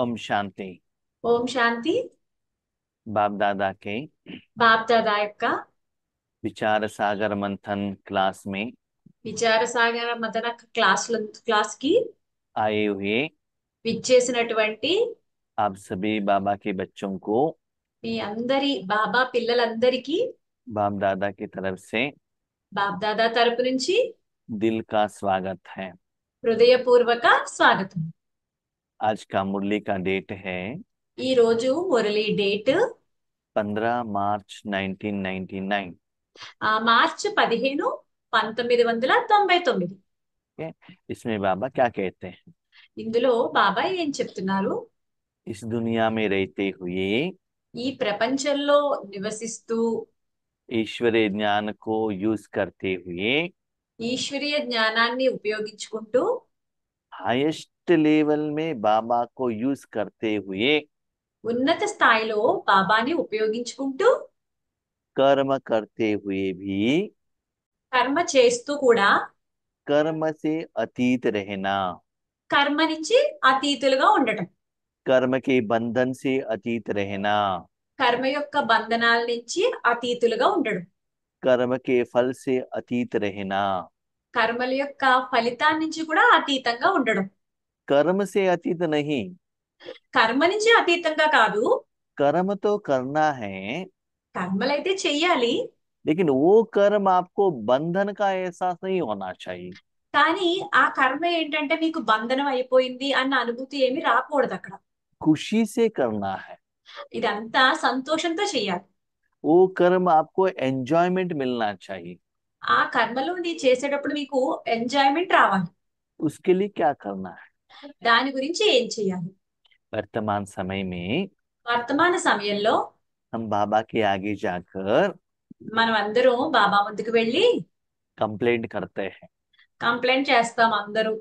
ओम शांति। ఓం శాంతి. बाप दादा के బాప్ దాదా యొక్క विचार सागर मंथन क्लास में విచార సాగర మదన క్లాస్ కి आए हुए విచ్చేసినటువంటి आप सभी बाबा के बच्चों को మీ అందరి బాబా పిల్లలందరికీ बाप दादा की तरफ से బాప్ దాదా తరపు నుంచి दिल का स्वागत है। హృదయపూర్వక స్వాగతం. आज का मुरली का डेट है ఈ రోజు మురళి డేట్ 15 मार्च 1999। మార్చి 15, 1999. ठीक है, इसमें बाबा क्या कहते हैं? ఇందులో బాబా ఏం చెప్తున్నారు? इस दुनिया में रहते हुए ఈ ప్రపంచంలో నివసిస్తూ ईश्वरीय ज्ञान को यूज करते हुए ఈశ్వరీయ జ్ఞానాన్ని ఉపయోగించుకుంటూ हाईएस्ट लेवल में बाबा को यूज करते हुए ఉన్నత స్థాయిలో బాబాని ఉపయోగించుకుంటూ कर्म करते हुए भी కర్మ చేస్తూ కూడా कर्म से अतीत रहना, కర్మ నుంచి అతీతులుగా ఉండటం, कर्म के बंधन से अतीत रहना, కర్మ యొక్క బంధనాల నుంచి అతీతులుగా ఉండడం, कर्म के फल से अतीत रहना। కర్మల యొక్క ఫలితాన్ని నుంచి కూడా అతీతంగా ఉండడం. कर्म से अतीत नहीं, కర్మ నుంచి అతీతంగా కాదు, कर्म तो करना है, కర్మలైతే చెయ్యాలి. लेकिन वो कर्म आपको बंधन का एहसास नहीं होना चाहिए। కానీ ఆ కర్మ ఏంటంటే మీకు బంధనం అయిపోయింది అన్న అనుభూతి ఏమి రాకూడదు అక్కడ. खुशी से करना है। ఇదంతా సంతోషంతో చెయ్యాలి. वो कर्म आपको एंजॉयमेंट मिलना चाहिए। ఆ కర్మలోని చేసేటప్పుడు మీకు ఎంజాయ్మెంట్ రావాలి. उसके लिए क्या करना है? దాని గురించి ఏం చెయ్యాలి? वर्तमान समय में వర్తమాన సమయంలో हम बाबा के आगे जाकर మనం అందరం బాబా ముందుకు వెళ్ళి कंप्लेंट करते हैं। కంప్లైంట్ చేస్తాం. అందరూ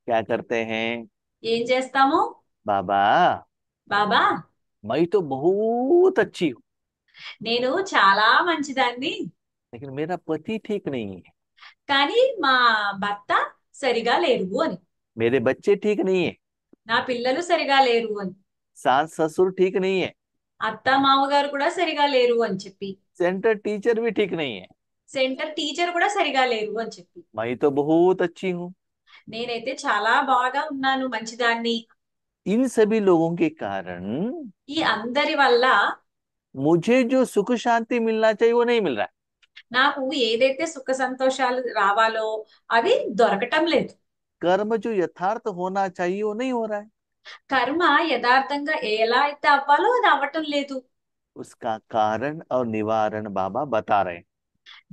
क्या करते हैं? ఏం చేస్తాము? बाबा, బాబా, मैं तो बहुत अच्छी हूँ, నేను చాలా మంచిదాన్ని, लेकिन मेरा पति ठीक नहीं है, కానీ మా భర్త సరిగా లేరు అని, मेरे बच्चे ठीक नहीं है, నా పిల్లలు సరిగా లేరు అని, सास ससुर ठीक नहीं है, అత్త మామగారు కూడా సరిగా లేరు అని చెప్పి, सेंटर टीचर भी ठीक नहीं है, సెంటర్ టీచర్ కూడా సరిగా లేరు అని చెప్పి, मैं तो बहुत अच्छी हूँ। నేనైతే చాలా బాగా ఉన్నాను, మంచిదాన్ని. इन सभी लोगों के कारण ఈ అందరి వల్ల मुझे जो सुख शांति मिलना चाहिए वो नहीं मिल रहा है। నాకు ఏదైతే సుఖ సంతోషాలు రావాలో అవి దొరకటం లేదు. कर्म जो यथार्थ होना चाहिए वो नहीं हो रहा है। కర్మ యథార్థంగా ఎలా అయితే అవ్వాలో అది అవ్వటం లేదు. उसका कारण और निवारण बाबा बता रहे हैं।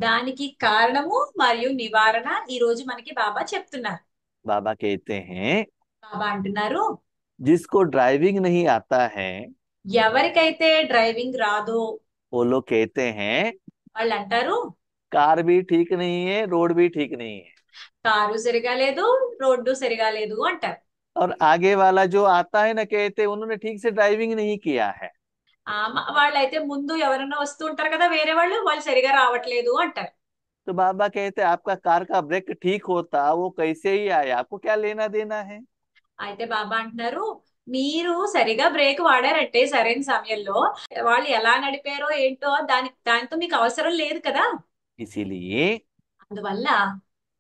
దానికి కారణము మరియు నివారణ ఈ రోజు మనకి బాబా చెప్తున్నారు. बाबा कहते हैं బాబా అంటున్నారు, जिसको ड्राइविंग नहीं आता है ఎవరికైతే డ్రైవింగ్ రాదో वो लोग कहते हैं వాళ్ళు అంటారు, कार भी ठीक नहीं है, रोड भी ठीक नहीं है। కారు సరిగా లేదు, రోడ్డు సరిగా లేదు అంటారు. और आगे वाला जो आता है ना, कहते उन्होंने ठीक से ड्राइविंग नहीं किया है। వాళ్ళైతే ముందు ఎవరైనా వస్తూ ఉంటారు కదా, వేరే వాళ్ళు వాళ్ళు సరిగా రావట్లేదు అంటారు. तो बाबा कहते आपका कार का ब्रेक ठीक होता वो कैसे ही आया, आपको क्या लेना देना है। అయితే బాబా అంటున్నారు, మీరు సరిగా బ్రేక్ వాడారంటే సరైన సమయంలో వాళ్ళు ఎలా నడిపారో ఏంటో దానితో మీకు అవసరం లేదు కదా. इसीलिए అందువల్ల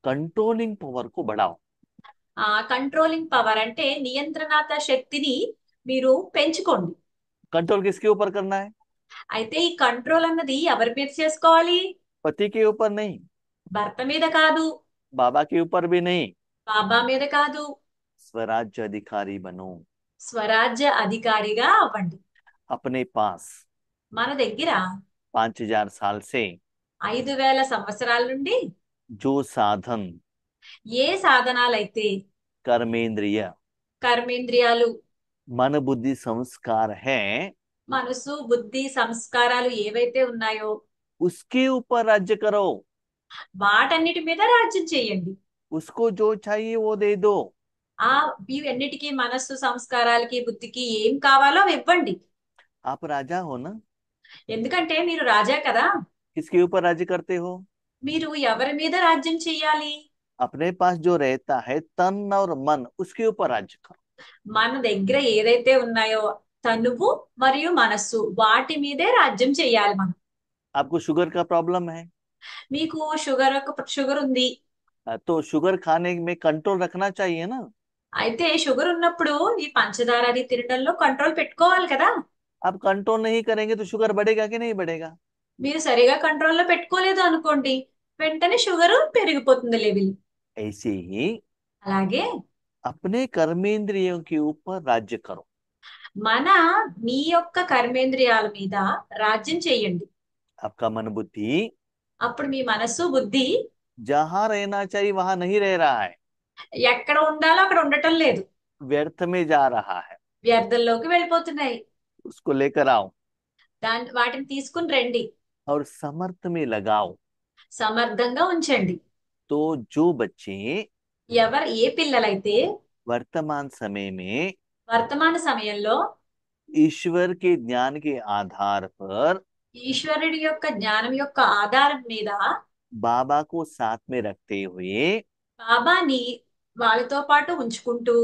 कंट्रोलिंग पावर को बढ़ाओ। కంట్రోలింగ్ పవర్ అంటే నియంత్రణాత శక్తిని మీరు పెంచుకోండి. कंट्रोल किसके ऊपर करना है? అయితే ఈ కంట్రోల్ అన్నది ఎవరి మీద చేసుకోవాలి? पति के ऊपर नहीं, భర్త మీద కాదు, बाबा के ऊपर भी नहीं। బాబా మీద కాదు, स्वराज्य अधिकारी बनो। స్వరాజ్య అధికారిగా అవ్వండి. अपने पास మన దగ్గర 5000 साल से 5,000 సంవత్సరాల నుండి जो साधन ఏ సాధనాలైతే कर्मेंद्रिय కర్మేంద్రియాలు, मन बुद्धि संस्कार है మనసు, బుద్ధి, సంస్కారాలు ఏవైతే ఉన్నాయో उसके ऊपर राज्य करो। వాటన్నిటి మీద రాజ్యం చేయండి. उसको जो चाहिए वो दे दो। ఆ ఇవన్నిటికీ, మనస్సు, సంస్కారాలకి, బుద్ధికి ఏం కావాలో అవి ఇవ్వండి. आप राजा हो ना, ఎందుకంటే మీరు రాజా కదా. किसके ऊपर राज्य करते हो? మీరు ఎవరి మీద రాజ్యం చెయ్యాలి? अपने पास जो रहता है तन और मन उसके ऊपर राज्य करो। మన దగ్గర ఏదైతే ఉన్నాయో తనువు మరియు మనస్సు వాటి మీదే రాజ్యం చెయ్యాలి మనం. आपको शुगर का प्रॉब्लम है, మీకు షుగర్ ఉంది. तो शुगर खाने में कंट्रोल रखना चाहिए ना। అయితే షుగర్ ఉన్నప్పుడు ఈ పంచదార అది తినడంలో కంట్రోల్ పెట్టుకోవాలి కదా. आप कंट्रोल नहीं करेंगे तो शुगर बढ़ेगा कि नहीं बढ़ेगा। మీరు సరిగా కంట్రోల్లో పెట్టుకోలేదు అనుకోండి, వెంటనే షుగర్ పెరిగిపోతుంది లెవెల్. ऐसे ही అలాగే अपने कर्मेंद्रियों के ऊपर राज्य करो। మన మీ యొక్క కర్మేంద్రియాల మీద రాజ్యం చెయ్యండి. आपका मन बुद्धि అప్పుడు మీ మనస్సు బుద్ధి जहां रहना चाहिए वहां नहीं रह रहा है, ఎక్కడ ఉండాలో అక్కడ ఉండటం లేదు, व्यर्थ में जा रहा है। వ్యర్థంలోకి వెళ్ళిపోతున్నాయి. उसको लेकर आओ వాటిని తీసుకుని రండి, और समर्थ में लगाओ। సమర్థంగా ఉంచండి. तो जो बच्चे ఏ పిల్లలైతే वर्तमान समय में వర్తమాన సమయంలో ईश्वर के ज्ञान के आधार पर ఈశ్వరుడి యొక్క జ్ఞానం యొక్క ఆధారం మీద बाबा को साथ में रखते हुए బాబాని వాళ్ళతో పాటు ఉంచుకుంటూ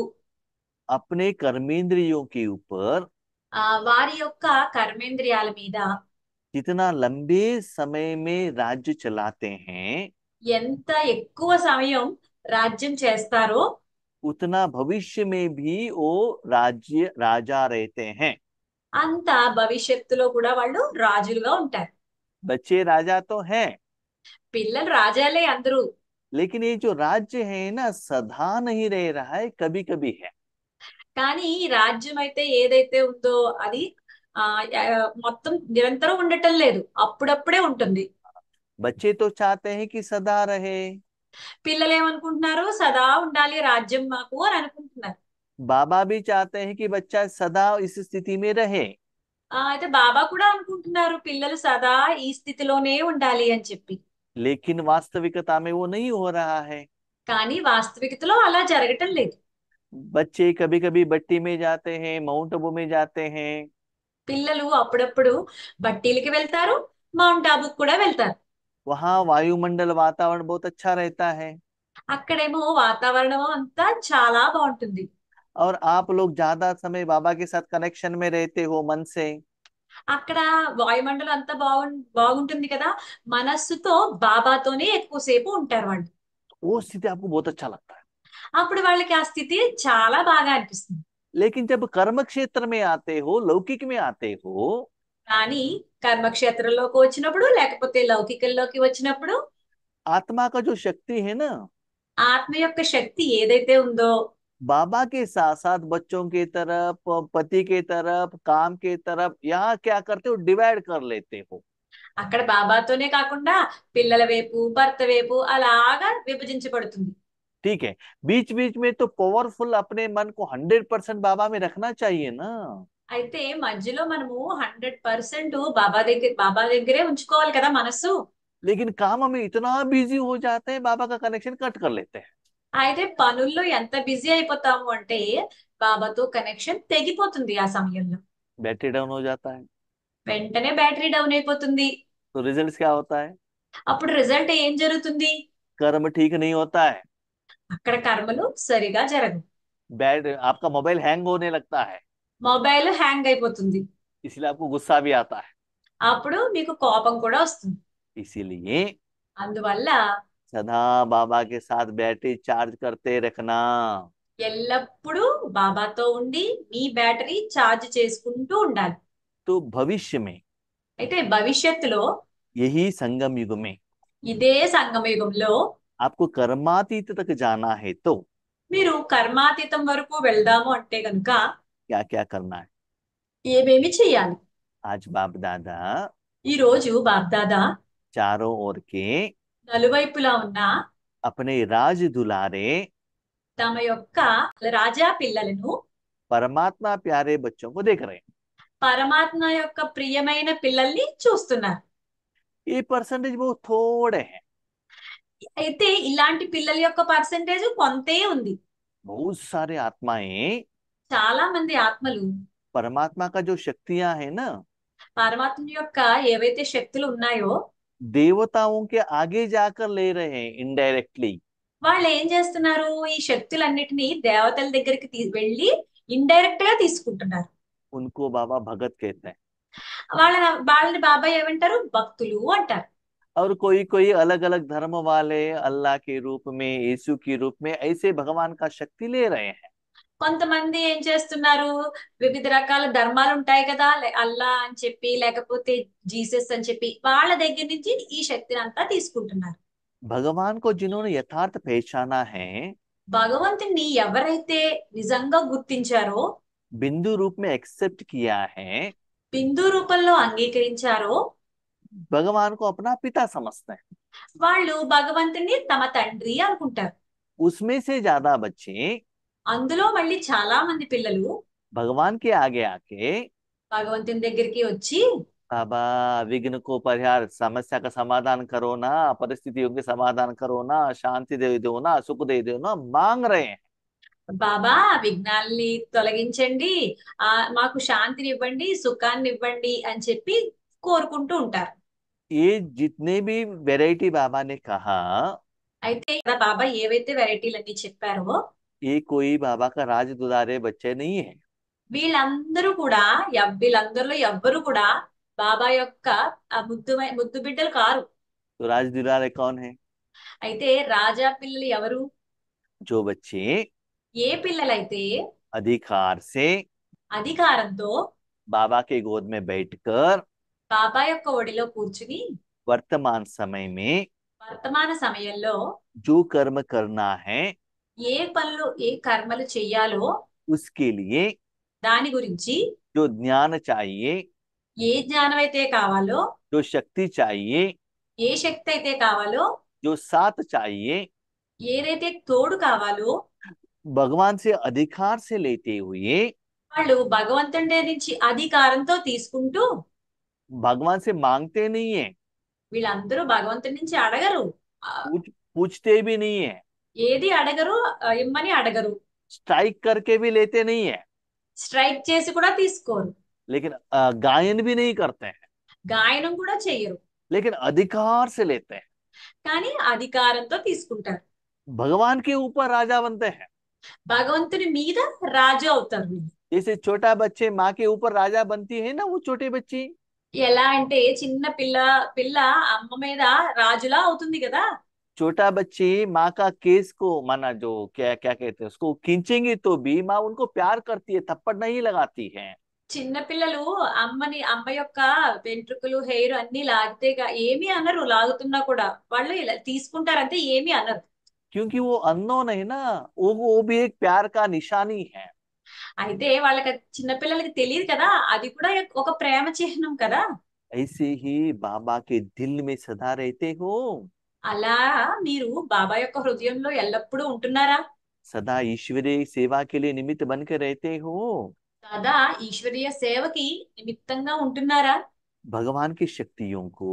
अपने कर्मेंद्रियों के ऊपर వారి యొక్క కర్మేంద్రియాల మీద जितना लंबे समय में राज्य चलाते हैं, ఎంత ఎక్కువ సమయం రాజ్యం చేస్తారో उतना भविष्य में भी वो राज्य राजा रहते हैं। అంత భవిష్యత్తులో కూడా వాళ్ళు రాజులుగా ఉంటారు. बच्चे राजा तो हैं, పిల్లలు రాజాలే అందరూ. लेकिन ये जो राज्य है ना सदा नहीं रह रहा है, कभी कभी है। కానీ ఈ రాజ్యం అయితే ఏదైతే ఉందో అది ఆ ఆ, మొత్తం నిరంతరం ఉండటం లేదు, అప్పుడప్పుడే ఉంటుంది. बच्चे तो चाहते हैं कि सदा रहे, పిల్లలు ఏమనుకుంటున్నారు, సదా ఉండాలి రాజ్యం మాకు అని అనుకుంటున్నారు. बाबा भी चाहते हैं कि बच्चा सदा इस स्थिति में रहे। అయితే బాబా కూడా అనుకుంటున్నారు పిల్లలు సదా ఈ స్థితిలోనే ఉండాలి అని చెప్పి. लेकिन वास्तविकता में वो नहीं हो रहा है। కానీ వాస్తవికతలో అలా జరగటం లేదు. बच्चे कभी कभी बट्टी में जाते हैं, माउंट आबू में जाते हैं, పిల్లలు అప్పుడప్పుడు బట్టీలకి వెళ్తారు, మౌంట్ ఆబుకి కూడా వెళ్తారు. वहाँ वायुमंडल वातावरण बहुत अच्छा रहता है। అక్కడేమో వాతావరణం అంతా చాలా బాగుంటుంది. और आप लोग ज्यादा समय बाबा के साथ कनेक्शन में रहते हो मन से, అక్కడ వాయుమండలం అంతా బాగుంటుంది కదా, మనస్సుతో బాబాతోనే ఎక్కువసేపు ఉంటారు వాళ్ళు. वो स्थिति आपको बहुत अच्छा लगता है। అప్పుడు వాళ్ళకి ఆ స్థితి చాలా బాగా అనిపిస్తుంది. लेकिन जब कर्म क्षेत्र में आते हो, लौकिक में आते हो, కానీ కర్మక్షేత్రంలోకి వచ్చినప్పుడు లేకపోతే లౌకికంలోకి వచ్చినప్పుడు आत्मा का जो शक्ति है ना, ఆత్మ యొక్క శక్తి ఏదైతే ఉందో बाबा के साथ साथ बच्चों की तरफ, पति के तरफ, काम के तरफ, यहाँ क्या करते हो, डिवाइड कर लेते हो। అక్కడ బాబాతోనే కాకుండా పిల్లల వైపు భర్త వైపు అలాగా విభజించబడుతుంది. ठीक है, बीच बीच में तो पावरफुल अपने मन को 100% बाबा में रखना चाहिए ना। అయితే మధ్యలో మనము 100% బాబా దగ్గరే ఉంచుకోవాలి కదా మనసు. लेकिन काम में इतना बिजी हो जाते हैं, बाबा का कनेक्शन कट कर लेते हैं। అయితే पనుల్లో ఎంత బిజీ అయిపోతాము అంటే బాబాతో కనెక్షన్ తెగిపోతుంది ఆ సమయంలో. बैटरी डाउन हो जाता है। వెంటనే బ్యాటరీ డౌన్ అయిపోతుంది. तो रिजल्ट क्या होता है, అప్పుడు రిజల్ట్ ఏం జరుగుతుంది, कर्म ठीक नहीं होता है, అక్కడ కర్మలు సరిగా జరగవు. बैट आपका मोबाइल हैंग होने लगता है, మొబైల్ హ్యాంగ్ అయిపోతుంది. इसलिए आपको गुस्सा भी आता है। అప్పుడు మీకు కోపం కూడా వస్తుంది. इसीलिए అందువల్ల सदा बाबा के साथ बैटरी चार्ज करते रखना। ఎల్లప్పుడూ బాబాతో ఉండి మీ బ్యాటరీ ఛార్జ్ చేసుకుంటూ ఉండాలి. तो भविष्य में, అయితే భవిష్యత్తులో यही संगम युग में ఇదే సంగమ యుగంలో आपको कर्मातीत तक जाना है, तो మీరు కర్మాతీతం వరకు వెళ్దాము అంటే గనుక क्या क्या करना है। ఏమేమి చెయ్యాలి. आज बाप दादा ఈ రోజు బాబ్దాదా चारों ओर के నలువైపులా ఉన్న अपने राज दुलारे తమ యొక్క రాజా పిల్లలను, परमात्मा प्यारे बच्चों को देख रहे हैं। పరమాత్మ యొక్క ప్రియమైన పిల్లల్ని చూస్తున్నారు. ये परसेंटेज बहुत थोड़े हैं। అయితే ఇలాంటి పిల్లల యొక్క పర్సెంటేజ్ కొంతే ఉంది. बहुत सारे आत्माएं చాలా మంది ఆత్మలు परमात्मा का जो शक्तियां है ना, పరమాత్మ యొక్క ఏవైతే శక్తులు ఉన్నాయో देवताओं के आगे जाकर ले रहे हैं इनडायरेक्टली। వాళ్ళు ఏం చేస్తున్నారు? ఈ శక్తులన్నిటినీ దేవతల దగ్గరికి వెళ్ళి ఇండైరెక్ట్ గా తీసుకుంటున్నారు. उनको बाबा भगत कहते हैं। వాళ్ళ వాళ్ళని బాబాయ్ ఏమంటారు? భక్తులు అంటారు. और कोई कोई अलग अलग धर्म वाले अल्लाह के रूप में, यीशु के रूप में ऐसे भगवान का शक्ति ले रहे हैं। కొంతమంది ఏం చేస్తున్నారు? వివిధ రకాల ధర్మాలు ఉంటాయి కదా, అల్లా అని చెప్పి లేకపోతే జీసస్ అని చెప్పి వాళ్ళ దగ్గర నుంచి ఈ శక్తిని అంతా తీసుకుంటున్నారు. भगवान को जिन्होंने यथार्थ पहचाना है, భగవంతుణ్ణి ఎవరైతే నిజంగా గుర్తించారో, बिंदु रूप में एक्सेप्ट किया है, బిందు రూపంలో అంగీకరించారో, भगवान को अपना पिता समझते हैं। వాళ్ళు భగవంతుణ్ణి తమ తండ్రి అనుకుంటారు. उसमें से ज्यादा बच्चे అందులో మళ్ళీ చాలా మంది పిల్లలు भगवान के आगे आके, భగవంతుని దగ్గరికి వచ్చి, बाबा विघ्न को परिहार, समस्या का समाधान करो ना, परिस्थितियों के समाधान करो ना, शांति दे दो ना, सुख दे दो ना, मांग रहे हैं। బాబా విఘ్నాల్ని తొలగించండి, మాకు శాంతిని ఇవ్వండి, సుఖాన్ని ఇవ్వండి అని చెప్పి కోరుకుంటూ ఉంటారు. ये जितने भी वैरायटी बाबा ने कहा, అయితే ఇక్కడ బాబా ఏవైతే వెరైటీలన్నీ చెప్పారో, ये कोई बाबा का राज दुलारे बच्चे नहीं है। వీళ్ళందరూ కూడా వీళ్ళందరిలో ఎవ్వరు కూడా బాబా యొక్క ముద్దు బిడ్డలు కారు. तो राज दुलारे कौन है? అయితే రాజా పిల్లలు ఎవరు? जो बच्चे ఏ పిల్లలైతే अधिकार से అధికారంతో बाबा के गोद में बैठकर బాబా యొక్క ఒడిలో కూర్చుని वर्तमान समय में వర్తమాన సమయంలో जो कर्म करना है, ఏ పనులు ఏ కర్మలు చెయ్యాలో उसके लिए దాని గురించి, जो ज्ञान चाहिए, ఏ జ్ఞానం అయితే కావాలో, जो शक्ति चाहिए, ఏ శక్తి అయితే కావాలో, जो साथ चाहिए, ఏదైతే తోడు కావాలో भगवान से अधिकार से लेते हुए, వాళ్ళు భగవంతుడి నుంచి అధికారంతో తీసుకుంటూ, भगवान से मांगते नहीं है, వీళ్ళందరూ భగవంతుడి నుంచి అడగరు, ఆ, पूछते भी नहीं है, ఏది అడగరు, ఇమ్మని అడగరు, स्ट्राइक करके भी लेते नहीं है, స్ట్రైక్ చేసి కూడా తీసుకోరు, लेकिन गायन भी नहीं करते हैं, గాయనం కూడా చెయ్యరు, लेकिन अधिकार से लेते हैं। కానీ అధికారంతో తీసుకుంటారు. भगवान के ऊपर राजा बनते हैं। భగవంతుని మీద రాజు అవుతారు వీళ్ళు. जैसे छोटा बच्चे माँ के ऊपर राजा बनती है ना, वो छोटे बच्ची, ఎలా అంటే చిన్న పిల్ల పిల్ల అమ్మ మీద రాజులా అవుతుంది కదా. छोटा बच्ची माँ का केस को, माना जो क्या क्या कहते हैं उसको, खींचेंगे तो भी माँ उनको प्यार करती है, थप्पड़ नहीं लगाती है। చిన్న పిల్లలు అమ్మ యొక్క వెంట్రుకలు హెయిర్ అన్ని లాగితే ఏమీ అనరు, లాగుతున్నా కూడా వాళ్ళు ఇలా తీసుకుంటారంటే ఏమీ అనరు. क्योंकि वो अननोन है ना, वो भी एक प्यार का निशानी है। అయితే వాళ్ళకి చిన్న పిల్లలకి తెలియదు కదా, అది కూడా ఒక ప్రేమ చిహ్నం కదా. ऐसे ही बाबा के दिल में सदा रहते हो, అలా మీరు బాబా యొక్క హృదయంలో ఎల్లప్పుడూ ఉంటున్నారా? सदा ईश्वरीय सेवा के लिए निमित्त बनकर रहते हो, సదా ఈశ్వరీయ సేవకి నిమిత్తంగా ఉంటున్నారా? भगवान की शक्तियों को,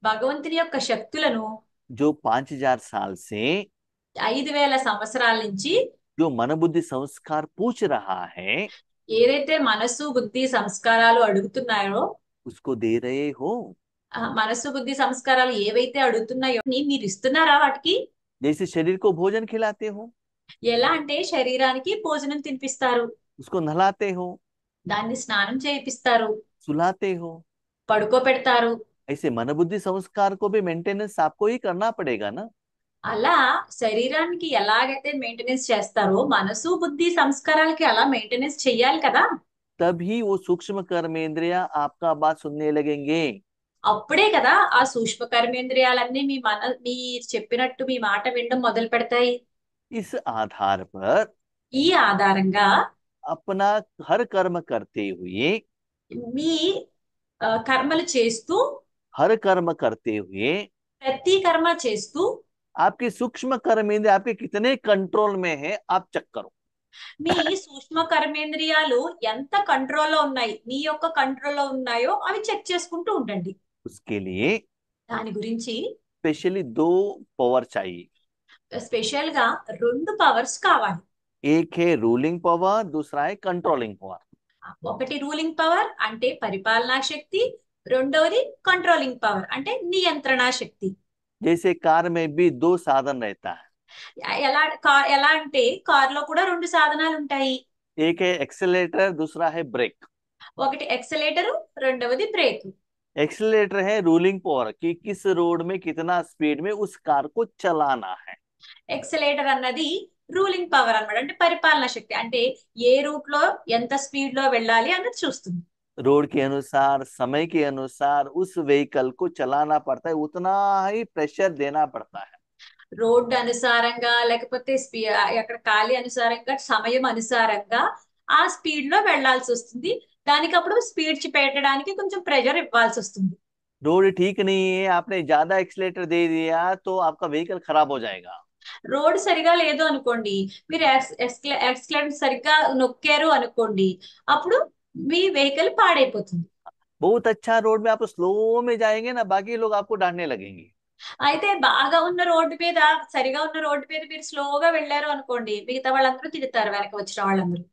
భగవంతుని యొక్క శక్తులను जो 5000 साल से 5000 సంవత్సరాల నుంచి जो मन बुद्धि संस्कार पूछ रहा है, ఏదైతే మనస్సు బుద్ధి సంస్కారాలు అడుగుతున్నారో, उसको दे रहे हो। మనస్సు బుద్ధి సంస్కారాలు ఏవైతే అడుగుతున్నాయో మీరు ఇస్తున్నారా వాటికి? जैसे शरीर को भोजन खिलाते हो, ఎలా అంటే శరీరానికి భోజనం తినిపిస్తారు, उसको नहलाते हो, దాన్ని స్నానం చేయిస్తారు, सुलाते हो, పడుకోబెడతారు. ऐसे मन बुद्धि संस्कार को भी मेंटेनेंस आपको ही करना पड़ेगा ना। అలా శరీరానికి ఎలాగైతే మెయింటెనెన్స్ చేస్తారో మనసు బుద్ధి సంస్కారాలకి అలా మెయింటెనెన్స్ చెయ్యాలి కదా. तभी वो सूक्ष्म कर्मेंद्रिय आपका बात सुनने लगेंगे। అప్పుడే కదా ఆ సూక్ష్మ కర్మేంద్రియాలన్నీ మీరు చెప్పినట్టు మీ మాట వినడం మొదలు పెడతాయి. इस आधार पर ఈ ఆధారంగా अपना हर कर्म करते हुए, మీ కర్మలు చేస్తూ, हर कर्म करते हुए ప్రతి కర్మ చేస్తూ आपके सूक्ष्म कर्मेंद्रिय आपके कितने कंट्रोल में है, आप चेक करो। మీ సూక్ష్మ కర్మేంద్రియాలు ఎంత కంట్రోల్లో ఉన్నాయి, మీ యొక్క కంట్రోల్లో ఉన్నాయో అవి చెక్ చేసుకుంటూ ఉండండి. उसके लिए దాని గురించి स्पेशली 2 पावर चाहिए। స్పెషల్ గా 2 పవర్స్ కావాలి. एक है रूलिंग पावर, दूसरा है कंट्रोलिंग पावर। ఒకటి రూలింగ్ పవర్ అంటే పరిపాలనా శక్తి, రెండవది కంట్రోలింగ్ పవర్ అంటే నియంత్రణ శక్తి. जैसे कार में भी 2 साधन रहता है। ఎలా అంటే కార్ లో కూడా రెండు సాధనాలు ఉంటాయి. एक है एक्सेलेरेटर, दूसरा है ब्रेक। ఒకటి ఎక్సలేటర్, రెండవది బ్రేక్. एक्सेलेरेटर है रूलिंग पावर कि किस रोड में कितना स्पीड में उस कार को चलाना है। ఎక్సలేటర్ అన్నది రూలింగ్ పవర్ అన్నమాట. అంటే పరిపాలన శక్తి. అంటే ఏ రూట్ లో ఎంత స్పీడ్ లో వెళ్ళాలి అన్నది చూస్తుంది. रोड के अनुसार, समय के अनुसार उस व्हीकल को चलाना पड़ता है, उतना ही प्रेशर देना पड़ता है। రోడ్డు అనుసారంగా లేకపోతే అక్కడ ఖాళీ అనుసారంగా సమయం అనుసారంగా ఆ స్పీడ్ లో వెళ్ళాల్సి వస్తుంది. దానికి అప్పుడు స్పీడ్ పెట్టడానికి కొంచెం ప్రెషర్ ఇవ్వాల్సి వస్తుంది. रोड ठीक नहीं है, आपने ज्यादा एक्सीलेटर दे दिया तो आपका व्हीकल खराब हो जाएगा। రోడ్ సరిగా లేదు అనుకోండి, మీరు ఎక్స్లేటర్ సరిగ్గా నొక్కారు అనుకోండి, అప్పుడు మీ వెహికల్ పాడైపోతుంది. बहुत अच्छा रोड में आप स्लो में जाएंगे ना, बाकी लोग आपको डांटने लगेंगे। అయితే బాగా ఉన్న రోడ్డు మీద, సరిగా ఉన్న రోడ్డు మీద మీరు స్లోగా వెళ్ళారు అనుకోండి, మిగతా వాళ్ళందరూ తిడతారు, వెనక వచ్చిన వాళ్ళందరూ.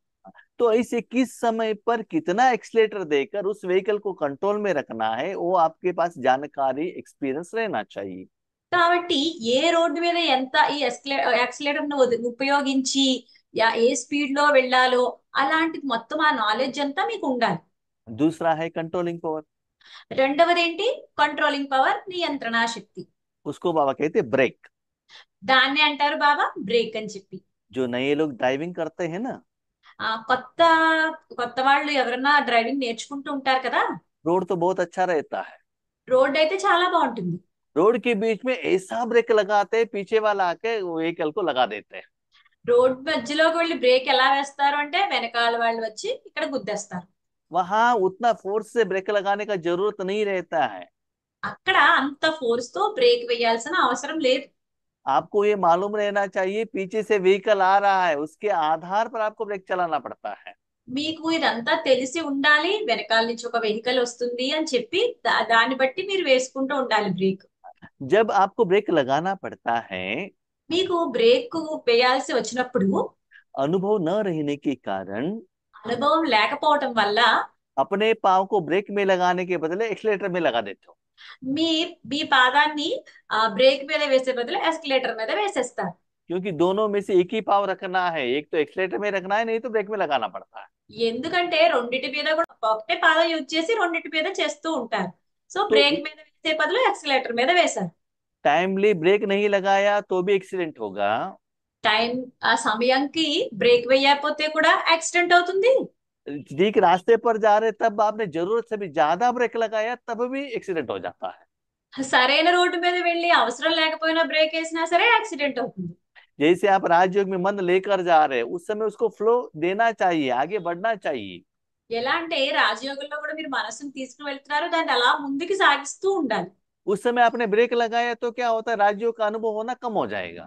तो ऐसे किस समय पर कितना एक्सीलेटर देकर उस व्हीकल को कंट्रोल में रखना है, वो आपके पास जानकारी, एक्सपीरियंस रहना चाहिए। కాబట్టి ఏ రోడ్డు మీద ఎంత ఈ యాక్సిలేటర్ ను ఉపయోగించి ఏ స్పీడ్ లో వెళ్ళాలో అలాంటిది మొత్తం ఆ నాలెడ్జ్ అంతా మీకు ఉండాలి. दूसरा है कंट्रोलिंग पावर, రెండవది ఏంటి? కంట్రోలింగ్ పవర్, నియంత్రణ శక్తి. उसको बाबा कहते हैं ब्रेक। దాన్ని అంటారు బాబా బ్రేక్ అని చెప్పి. जो नए लोग ड्राइविंग करते हैं ना, కొత్త కొత్త వాళ్ళు ఎవరన్నా డ్రైవింగ్ నేర్చుకుంటూ ఉంటారు కదా, रोड तो बहुत अच्छा रहता है, రోడ్ అయితే చాలా బాగుంటుంది. रोड के बीच में ऐसा ब्रेक लगाते हैं, पीछे वाला आके व्हीकल को लगा देते हैं। రోడ్ మధ్యలోకి వెళ్ళి బ్రేక్ ఎలా వేస్తారు అంటే వెనకాల వాళ్ళు వచ్చి ఇక్కడ గుద్దేస్తారు. वहां उतना फोर्स से ब्रेक लगाने का जरूरत नहीं रहता है। అక్కడ అంత ఫోర్స్ తో బ్రేక్ వేయాల్సిన అవసరం లేదు. आपको ये मालूम रहना चाहिए पीछे से व्हीकल आ रहा है, उसके आधार पर आपको ब्रेक चलाना पड़ता है। మీకు ఇదంతా తెలిసి ఉండాలి, వెనకాల నుంచి ఒక వెహికల్ వస్తుంది అని చెప్పి దాన్ని బట్టి మీరు వేసుకుంటూ ఉండాలి బ్రేక్. जब आपको ब्रेक लगाना पड़ता है, మీకు బ్రేక్ వేయాల్సి వచ్చినప్పుడు अनुभव न रहने के कारण అనుభవం లేకపోవటం వల్ల अपने पाँव को ब्रेक में लगाने के बदले एक्सीलेटर में लगा देते हो। మీ మీ పాదాన్ని బ్రేక్ మీద వేసే బదులు ఎస్కలేటర్ మీద వేసేస్తారు. क्योंकि दोनों में से एक ही पाँव रखना है, एक तो एक्सीलेटर में रखना है, नहीं तो ब्रेक में लगाना पड़ता है। ఎందుకంటే రెండిటి మీద కూడా ఒకటే పాదం యూజ్ చేసి రెండిటి మీద చేస్తూ ఉంటారు. సో तो బ్రేక్ మీద వేసే బదులు ఎక్సలేటర్ మీద వేశారు. टाइमली ब्रेक नहीं लगाया तो भी एक्सीडेंट होगा, టైం ఆ సమయానికి బ్రేక్ వేయకపోతే కూడా యాక్సిడెంట్ అవుతుంది. ठीक रास्ते पर जा रहे तब आपने जरूरत से भी ज्यादा ब्रेक लगाया तब भी एक्सीडेंट हो जाता है। సరైన రోడ్డు మీద వెళ్ళి అవసరం లేకపోయినా బ్రేక్ వేసినా సరే యాక్సిడెంట్ అవుతుంది. जैसे आप राजयोग में मन लेकर जा रहे हैं, उस समय उसको फ्लो देना चाहिए, आगे बढ़ना चाहिए। ఎలా అంటే రాజయోగంలో కూడా మీరు మనసుని తీసుకుని వెళ్తున్నారు, దాన్ని అలా ముందుకు సాగిస్తూ ఉండాలి. उस समय आपने ब्रेक लगाया तो क्या होता है, राजयोग का अनुभव होना कम हो जाएगा।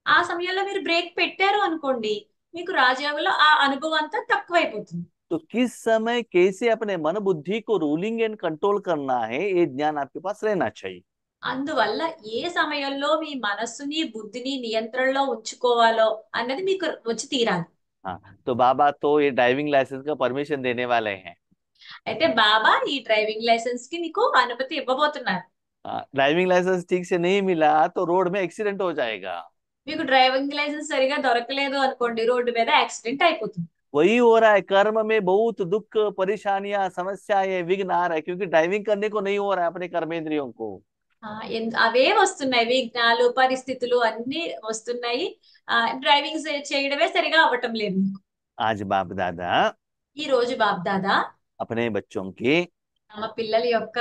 ఆ సమయంలో మీరు బ్రేక్ పెట్టారు అనుకోండి, మీకు రాజయోగంలో ఆ అనుభవం అంతా తక్కువైపోతుంది. तो किस समय कैसे अपने मन बुद्धि को रूलिंग एंड कंट्रोल करना है, ये ज्ञान आपके पास रहना चाहिए। అందువల్ల ఏ సమయంలో మీ మనస్సుని బుద్ధిని నియంత్రణలో ఉంచుకోవాలో అన్నది మీకు వచ్చి తీరాలి. हाँ, तो बाबा तो ये ड्राइविंग लाइसेंस का परमिशन देने वाले हैं। అయితే బాబా ఈ డ్రైవింగ్ లైసెన్స్ కి మీకు అనుమతి ఇవ్వబోతున్నారు. ड्राइविंग लाइसेंस ठीक से नहीं मिला तो रोड में एक्सीडेंट हो जाएगा। మీకు డ్రైవింగ్ లైసెన్స్ సరిగా దొరకలేదు అనుకోండి, రోడ్డు మీద యాక్సిడెంట్ అయిపోతుంది. वही हो रहा है, कर्म में बहुत दुख, परेशानियां, समस्याएं, विघ्न आ रहा है, क्योंकि ड्राइविंग करने को नहीं हो रहा है अपने कर्मेंद्रियों को। అవే వస్తున్నాయి, విఘ్నాలు పరిస్థితులు అన్ని వస్తున్నాయి. డ్రైవింగ్ చేయడమే సరిగా అవ్వటం లేదు మీకు. आज बाप दादा ఈ రోజు బాబ్ దాదా अपने बच्चों के తమ పిల్లల యొక్క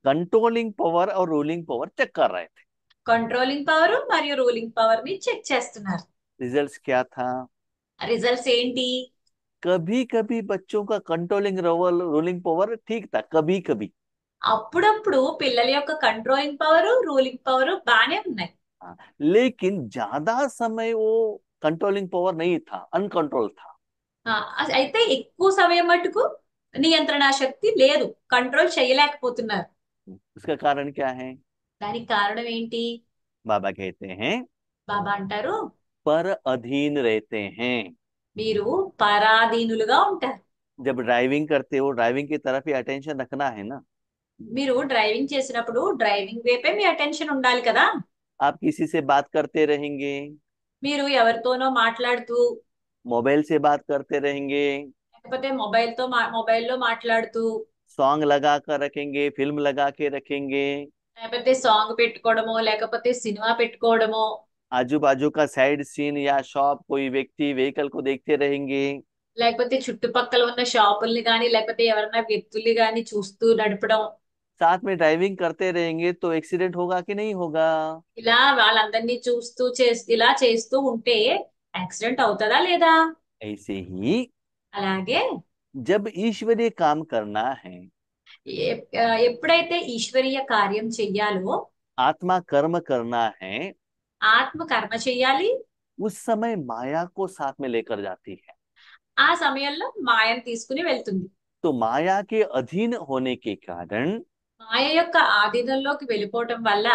कंट्रोलिंग पावर और रूलिंग पावर चेक कर रहे थे। కంట్రోలింగ్ పవర్ మరియు రూలింగ్ పవర్ ని చెక్ చేస్తున్నారు. रिजल्ट्स क्या था? రిజల్ట్స్ ఏంటి? कभी कभी बच्चों का कंट्रोलिंग रूलिंग पावर ठीक था, कभी कभी। అప్పుడప్పుడు పిల్లల యొక్క కంట్రోలింగ్ పవర్ రూలింగ్ పవర్ బానే ఉన్నాయి. लेकिन ज्यादा समय वो कंट्रोलिंग पावर नहीं था, अनकंट्रोल था। అయితే ఎక్కువ సమయం మటుకు నియంత్రణ శక్తి లేదు, కంట్రోల్ చేయలేకపోతున్నారు. उसका कारण क्या है? దానికి కారణం ఏంటి? बाबा कहते हैं బాబా అంటారు, पर अधीन रहते हैं। మీరు పరాధీనులుగా ఉంటారు. जब ड्राइविंग करते हो, ड्राइविंग की तरफ ही अटेंशन रखना है ना। మీరు డ్రైవింగ్ చేసినప్పుడు డ్రైవింగ్ వైపే మీ అటెన్షన్ ఉండాలి కదా. आप किसी से बात करते रहेंगे, మీరు ఎవరితోనో మాట్లాడుతూ, मोबाइल से बात करते रहेंगे, లేకపోతే మొబైల్లో మాట్లాడుతూ, सॉन्ग लगा कर रखेंगे, फिल्म लगा के रखेंगे, లేకపోతే సాంగ్ పెట్టుకోవడమో, లేకపోతే సినిమా పెట్టుకోవడమో, आजू बाजू का साइड सीन या शॉप, कोई व्यक्ति व्हीकल को देखते रहेंगे। లేకపోతే చుట్టుపక్కల ఉన్న షాపుల్ని గాని, లేకపోతే ఎవరైనా వ్యక్తుల్ని గాని చూస్తూ నడపడం, साथ में ड्राइविंग करते रहेंगे तो एक्सीडेंट होगा कि नहीं होगा? ఇలా వాళ్ళందరినీ చూస్తూ ఇలా చేస్తూ ఉంటే యాక్సిడెంట్ అవుతుందా లేదా? ऐसे ही అలాగే जब ईश्वरीय काम करना है, ఎప్పుడైతే ఈశ్వరీయ కార్యం చెయ్యాలో, आत्मा कर्म करना है, ఆత్మ కర్మ చెయ్యాలి, उस समय माया को साथ में लेकर जाती है। ఆ సమయంలో మాయను తీసుకుని వెళ్తుంది. तो माया के अधीन होने के कारण మాయ యొక్క ఆధీనంలోకి వెళ్ళిపోవటం వల్ల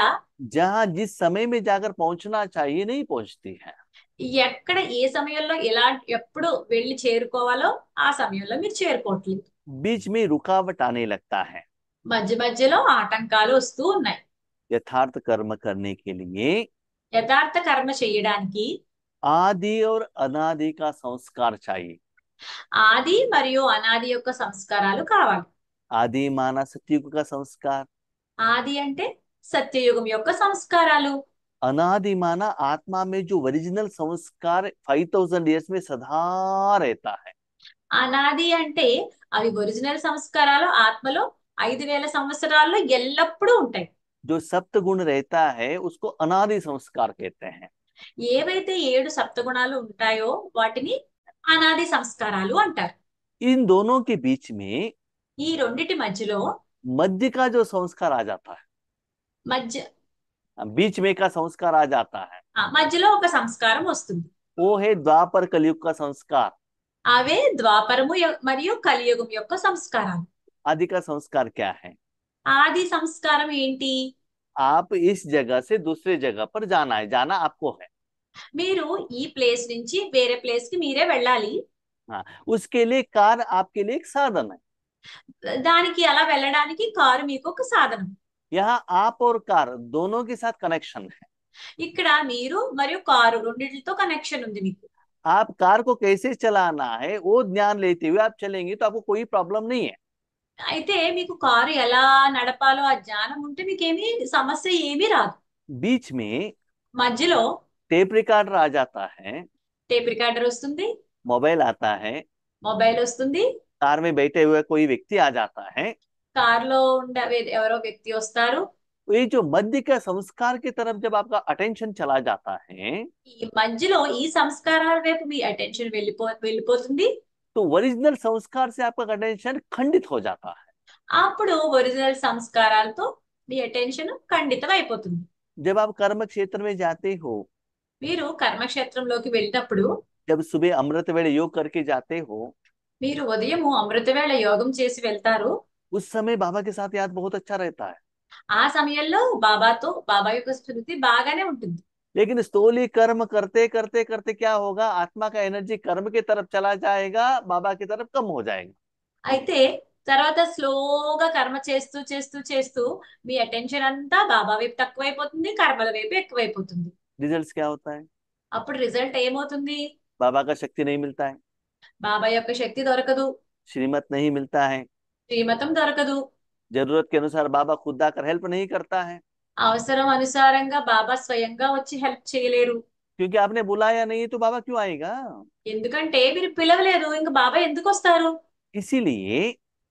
जहां जिस समय में जाकर पहुंचना चाहिए नहीं पहुंचती है। ఎక్కడ ఏ సమయంలో ఎలా ఎప్పుడు వెళ్ళి చేరుకోవాలో ఆ సమయంలో మీరు చేరుకోవట్లేదు. बीच में रुकावट आने लगता है। మధ్య మధ్యలో ఆటంకాలు వస్తూ ఉన్నాయి. यथार्थ कर्म करने के लिए యథార్థ కర్మ చేయడానికి आदि और अनादि का संस्कार चाहिए। ఆది మరియు అనాది యొక్క సంస్కారాలు కావాలి. आदि माना सतयुग का संस्कार, ఆది అంటే సత్యయుగం యొక్క సంస్కారాలు, अनादि माना आत्मा में जो ओरिजिनल संस्कार 5000 ईयर्स में सदा रहता है। అనాది అంటే అవి ఒరిజినల్ సంస్కారాలు ఆత్మలో 5000 సంవత్సరాల్లో ఎల్లప్పుడూ ఉంటాయి. जो सप्त गुण रहता है उसको अनादि संस्कार कहते हैं। ఏవైతే 7 సప్తగుణాలు ఉంటాయో వాటిని అనాది సంస్కారాలు అంటారు. इन दोनों के बीच में ఈ రెండిటి మధ్యలో मध्य का जो संस्कार आ जाता है, మధ్య बीच में का संस्कार आ जाता है, మధ్యలో ఒక సంస్కారం వస్తుంది. वो है द्वापर कलयुग का संस्कार। అవే ద్వాపరము మరియు కలియుగం యొక్క సంస్కారాలు. आदि का संस्कार क्या है? ఆది సంస్కారం ఏంటి? आप इस जगह से दूसरे जगह पर जाना है, जाना आपको है। మీరు ఈ ప్లేస్ నుంచి వేరే ప్లేస్ కి మీరే వెళ్ళాలి. हाँ, उसके लिए कार आपके लिए एक साधन है। దానికి అలా వెళ్ళడానికి కారు మీకు ఒక సాధనం. यहाँ आप और कार दोनों के साथ कनेक्शन है। ఇక్కడ మీరు మరియు కారు రెండిటితో కనెక్షన్ ఉంది మీకు. आप कार को कैसे चलाना है वो ज्ञान लेते हुए आप चलेंगे तो आपको कोई प्रॉब्लम नहीं है। అయితే మీకు కారు ఎలా నడపాలో ఆ జ్ఞానం ఉంటే మీకేమీ సమస్య ఏమీ రాదు. बीच में మధ్యలో टेप रिकॉर्डर आ जाता है, టేప్ రికార్డర్ వస్తుంది, मोबाइल आता है, మొబైల్ వస్తుంది, कार में बैठे हुए कोई व्यक्ति आ जाता है। కారులో ఉండే ఎవరో వ్యక్తి వస్తారు. ये जो मध्य का संस्कार की तरफ जब आपका अटेंशन चला जाता है ఈ మధ్యలో ఈ సంస్కారాల వైపు మీ అటెన్షన్ వెళ్ళిపోతుంది. तो ओरिजिनल संस्कार से आपका अटेंशन खंडित हो जाता है। అప్పుడు ఒరిజినల్ సంస్కారాలతో మీ అటెన్షన్ ఖండితం అయిపోతుంది. जब आप कर्म क्षेत्र में जाते हो, మీరు కర్మక్షేత్రంలోకి వెళ్ళినప్పుడు, जब सुबह अमृत वेले योग करके जाते हो, మీరు ఉదయము అమృతవేళ యోగం చేసి వెళ్తారు. उस समय बाबा के साथ याद बहुत अच्छा रहता है। ఆ సమయంలో బాబా యొక్క స్మృతి బాగానే ఉంటుంది. लेकिन स्थूली कर्म करते करते करते क्या होगा, आत्मा का एनर्जी कर्म की तरफ चला जाएगा, बाबा की तरफ कम हो जाएगा। అయితే తర్వాత స్లోగా కర్మ చేస్తూ చేస్తూ చేస్తూ మీ అటెన్షన్ అంతా బాబా వైపు తక్కువైపోతుంది, కర్మల వైపు ఎక్కువైపోతుంది. रिजल्ट क्या होता है? అప్పుడు రిజల్ట్ ఏమవుతుంది? बाबा का शक्ति नहीं मिलता है, బాబా యొక్క శక్తి దొరకదు, श्रीमत नहीं मिलता है, శ్రీమతం దొరకదు, जरूरत के अनुसार बाबा खुद आकर हेल्प नहीं करता है, అవసరం అనుసారంగా బాబా స్వయంగా వచ్చి హెల్ప్ చేయలేరు. क्योंकि आपने बुलाया नहीं तो बाबा क्यों आएगा? ఎందుకంటే మీరు పిలవలేదు, ఇంకా బాబా ఎందుకు వస్తారు? इसीलिए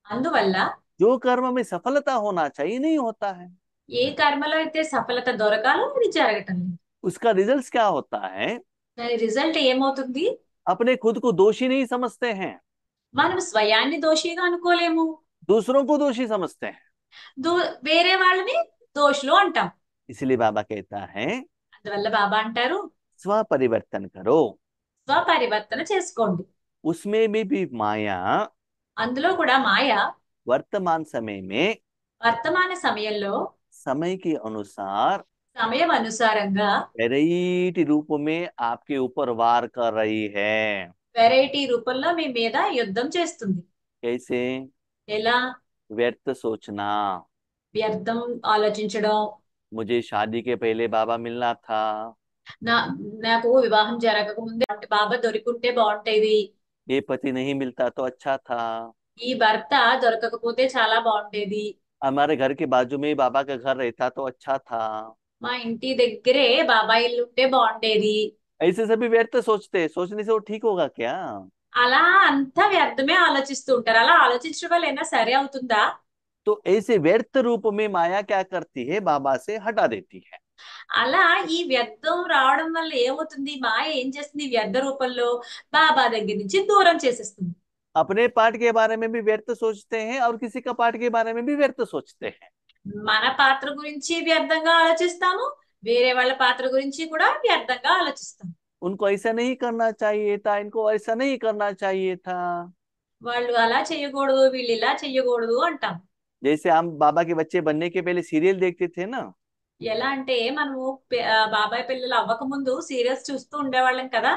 అందువల్ల जो कर्म में सफलता होना चाहिए नहीं होता है। ఏ కర్మలో అయితే సఫలత దొరకాలో అది జరగటం లేదు. उसका रिजल्ट क्या होता है? దాని రిజల్ట్ ఏమవుతుంది? अपने खुद को दोषी नहीं समझते हैं, మనం స్వయాన్ని దోషిగా అనుకోలేము, दूसरों को दोषी समझते हैं। వేరే వాళ్ళని దోషులు అంటాం. इसलिए बाबा कहता है అందువల్ల బాబా అంటారు, स्व परिवर्तन करो। స్వపరివర్తన చేసుకోండి. उसमें भी माया అందులో కూడా మాయ वर्तमान समय में వర్తమాన సమయంలో समय के अनुसार సమయం అనుసారంగా वेराइटी रूप में आपके ऊपर वार कर रही है। వెరైటీ రూపంలో మీ మీద యుద్ధం చేస్తుంది. कैसे? ఎలా? व्यर्थ सोचना, వ్యర్థం ఆలోచించడం, मुझे शादी के पहले बाबा मिलना था, నా నాకు వివాహం జరగక ముందే బాబా దొరికుంటే బాగుంటేది. ये पति नहीं मिलता तो अच्छा था। ఈ భర్త దొరకకపోతే చాలా బాగుండేది. हमारे घर के बाजू में ही बाबा का घर रहता तो अच्छा था। మా ఇంటి దగ్గరే బాబాయ్ ఇల్లు ఉంటే బాగుండేది. ऐसे सभी व्यर्थ सोचते हैं, सोचने से वो ठीक होगा क्या? అలా అంతా వ్యర్థమే ఆలోచిస్తూ ఉంటారు. అలా ఆలోచించడం వల్ల ఏమైనా సరే అవుతుందా? तो ऐसे व्यर्थ रूप में माया क्या करती है, बाबा से हटा देती है। అలా ఈ వ్యర్థం రావడం వల్ల ఏమవుతుంది? మాయ ఏం చేస్తుంది? ఈ వ్యర్థ రూపంలో బాబా దగ్గర నుంచి దూరం చేసేస్తుంది. अपने पार्ट के बारे में भी व्यर्थ सोचते हैं और किसी का पार्ट के बारे में भी व्यर्थ सोचते हैं। మన పాత్ర గురించి వ్యర్థంగా ఆలోచిస్తాము, వేరే వాళ్ళ పాత్ర గురించి కూడా వ్యర్థంగా ఆలోచిస్తాం. उनको ऐसा नहीं करना चाहिए था, इनको ऐसा नहीं करना चाहिए था। వాళ్ళు అలా చేయకూడదు, వీళ్ళు ఇలా చేయకూడదు అంటాం. जैसे हम बाबा के बच्चे बनने के पहले सीरियल देखते थे ना, ఎలా అంటే మనము బాబాయ్ పిల్లలు అవ్వక ముందు సీరియల్స్ చూస్తూ ఉండేవాళ్ళం కదా.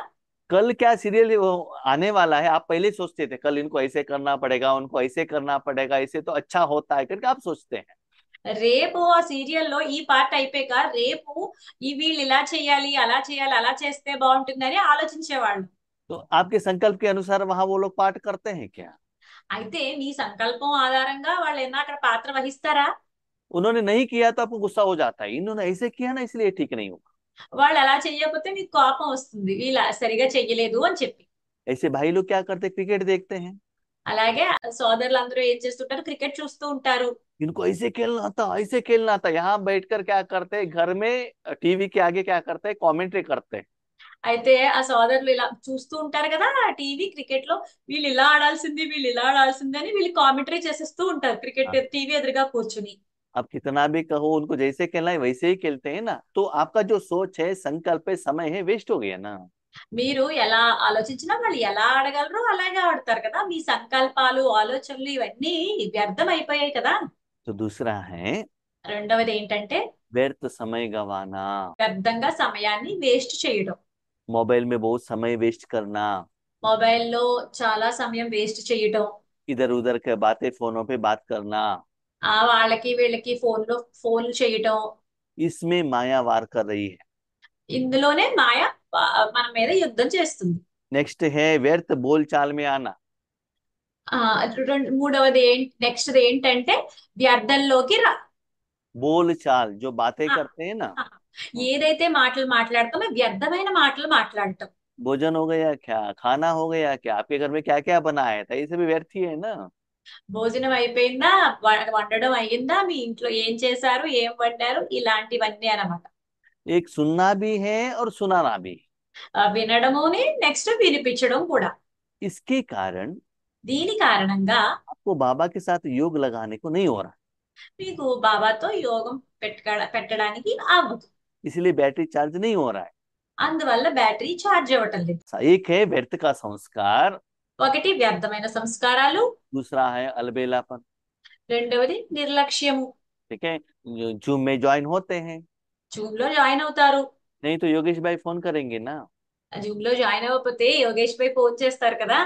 कल क्या सीरियल वो आने वाला है, आप पहले सोचते थे कल इनको ऐसे करना पड़ेगा, उनको ऐसे करना पड़ेगा, ऐसे तो अच्छा होता है करके आप सोचते हैं। రేపు ఆ సీరియల్లో ఈ పార్ట్ అయిపోయాక రేపు ఈ వీళ్ళు ఇలా చేయాలి, అలా చేయాలి, అలా చేస్తే బాగుంటుందని ఆలోచించేవాళ్ళు. तो आपके संकल्प के अनुसार वहां वो लोग पाठ करते हैं क्या? అయితే మీ సంకల్పం ఆధారంగా వాళ్ళు ఏమన్నా అక్కడ పాత్ర వహిస్తారా? उन्होंने नहीं किया तो आपको गुस्सा हो जाता है, इन्होंने ऐसे किया ना इसलिए ठीक नहीं होगा। వాళ్ళు అలా చెయ్యకపోతే మీకు కోపం వస్తుంది, వీళ్ళు సరిగా చెయ్యలేదు అని చెప్పి. ऐसे भाई लोग क्या करते, क्रिकेट देखते हैं, అలాగే సోదరులందరూ ఏం చేస్తుంటారు? క్రికెట్ చూస్తూ ఉంటారు. इनको ऐसे खेलना था, ऐसे खेलना था, यहाँ बैठकर क्या करते हैं, घर में टीवी के आगे क्या करते हैं, कमेंट्री करते हैं। అయితే ఆ సోదరులు ఇలా చూస్తూ ఉంటారు కదా ఆ టీవీ క్రికెట్ లో, వీళ్ళు ఇలా ఆడాల్సింది, వీళ్ళు ఇలా ఆడాల్సింది అని వీళ్ళు కామెంటరీ చేసేస్తూ ఉంటారు క్రికెట్ हाँ, టీవీ ఎదురుగా కూర్చుని. अब कितना भी कहो उनको जैसे खेलना है वैसे ही खेलते हैं ना, तो आपका जो सोच है, संकल्प है, समय है, वेस्ट हो गया ना। మీరు ఎలా ఆలోచించినా వాళ్ళు ఎలా ఆడగలరో అలాగే ఆడతారు కదా. మీ సంకల్పాలు, ఆలోచనలు ఇవన్నీ వ్యర్థం అయిపోయాయి కదా. तो दूसरा है రెండవది ఏంటంటే व्यर्थ समय गंवाना, వ్యర్థంగా సమయాన్ని వేస్ట్ చేయడం. मोबाइल में बहुत समय वेस्ट करना, మొబైల్లో చాలా సమయం వేస్ట్ చేయడం. इधर उधर के बातें फोनों पे बात करना, ఆ వాళ్ళకి వీళ్ళకి ఫోన్లు చేయటం. इसमें माया वार कर रही है। ఇందులోనే మాయ మన మీద యుద్ధం చేస్తుంది. नेक्स्ट है व्यर्थ बोल चाल में आना, ఆ మూడవది నెక్స్ట్ ఏంటంటే వ్యర్థంలోకి రా. बोल चाल जो बातें ఆ, करते हैं ना। ఆ, ఏదైతే మాటలు మాట్లాడతామో వ్యర్థమైన మాటలు మాట్లాడటం. भोजन हो गया क्या, खाना हो गया क्या, आपके घर में क्या क्या बनाया था, ये सभी व्यर्थ ही है ना। భోజనం అయిపోయిందా, వండడం అయ్యిందా, మీ ఇంట్లో ఏం చేశారు, ఏం వండారు, ఇలాంటివన్నీ అన్నమాట. एक सुनना भी है और सुनाना भी। వినడముని నెక్స్ట్ వినిపించడం కూడా. इसके कारण దీని కారణంగా आपको बाबा के साथ योग लगाने को नहीं हो रहा, మీకు బాబాతో యోగం పెట్టడానికి అవ్వదు. इसलिए बैटरी चार्ज नहीं हो रहा है। అందువల్ల బ్యాటరీ ఛార్జ్ అవ్వటం లేదు. एक है व्यर्थ का संस्कार, ఒకటి వ్యర్థమైన సంస్కారాలు, दूसरा है अलबेलापन। రెండవది నిర్లక్ష్యము. ठीक है, जूम में ज्वाइन होते हैं, జూమ్ లో జాయిన్ అవుతారు. नहीं तो योगेश भाई फोन करेंगे ना, జూమ్ లో జాయిన్ అవ్వకపోతే యోగేష్ భాయ్ ఫోన్ చేస్తారు కదా,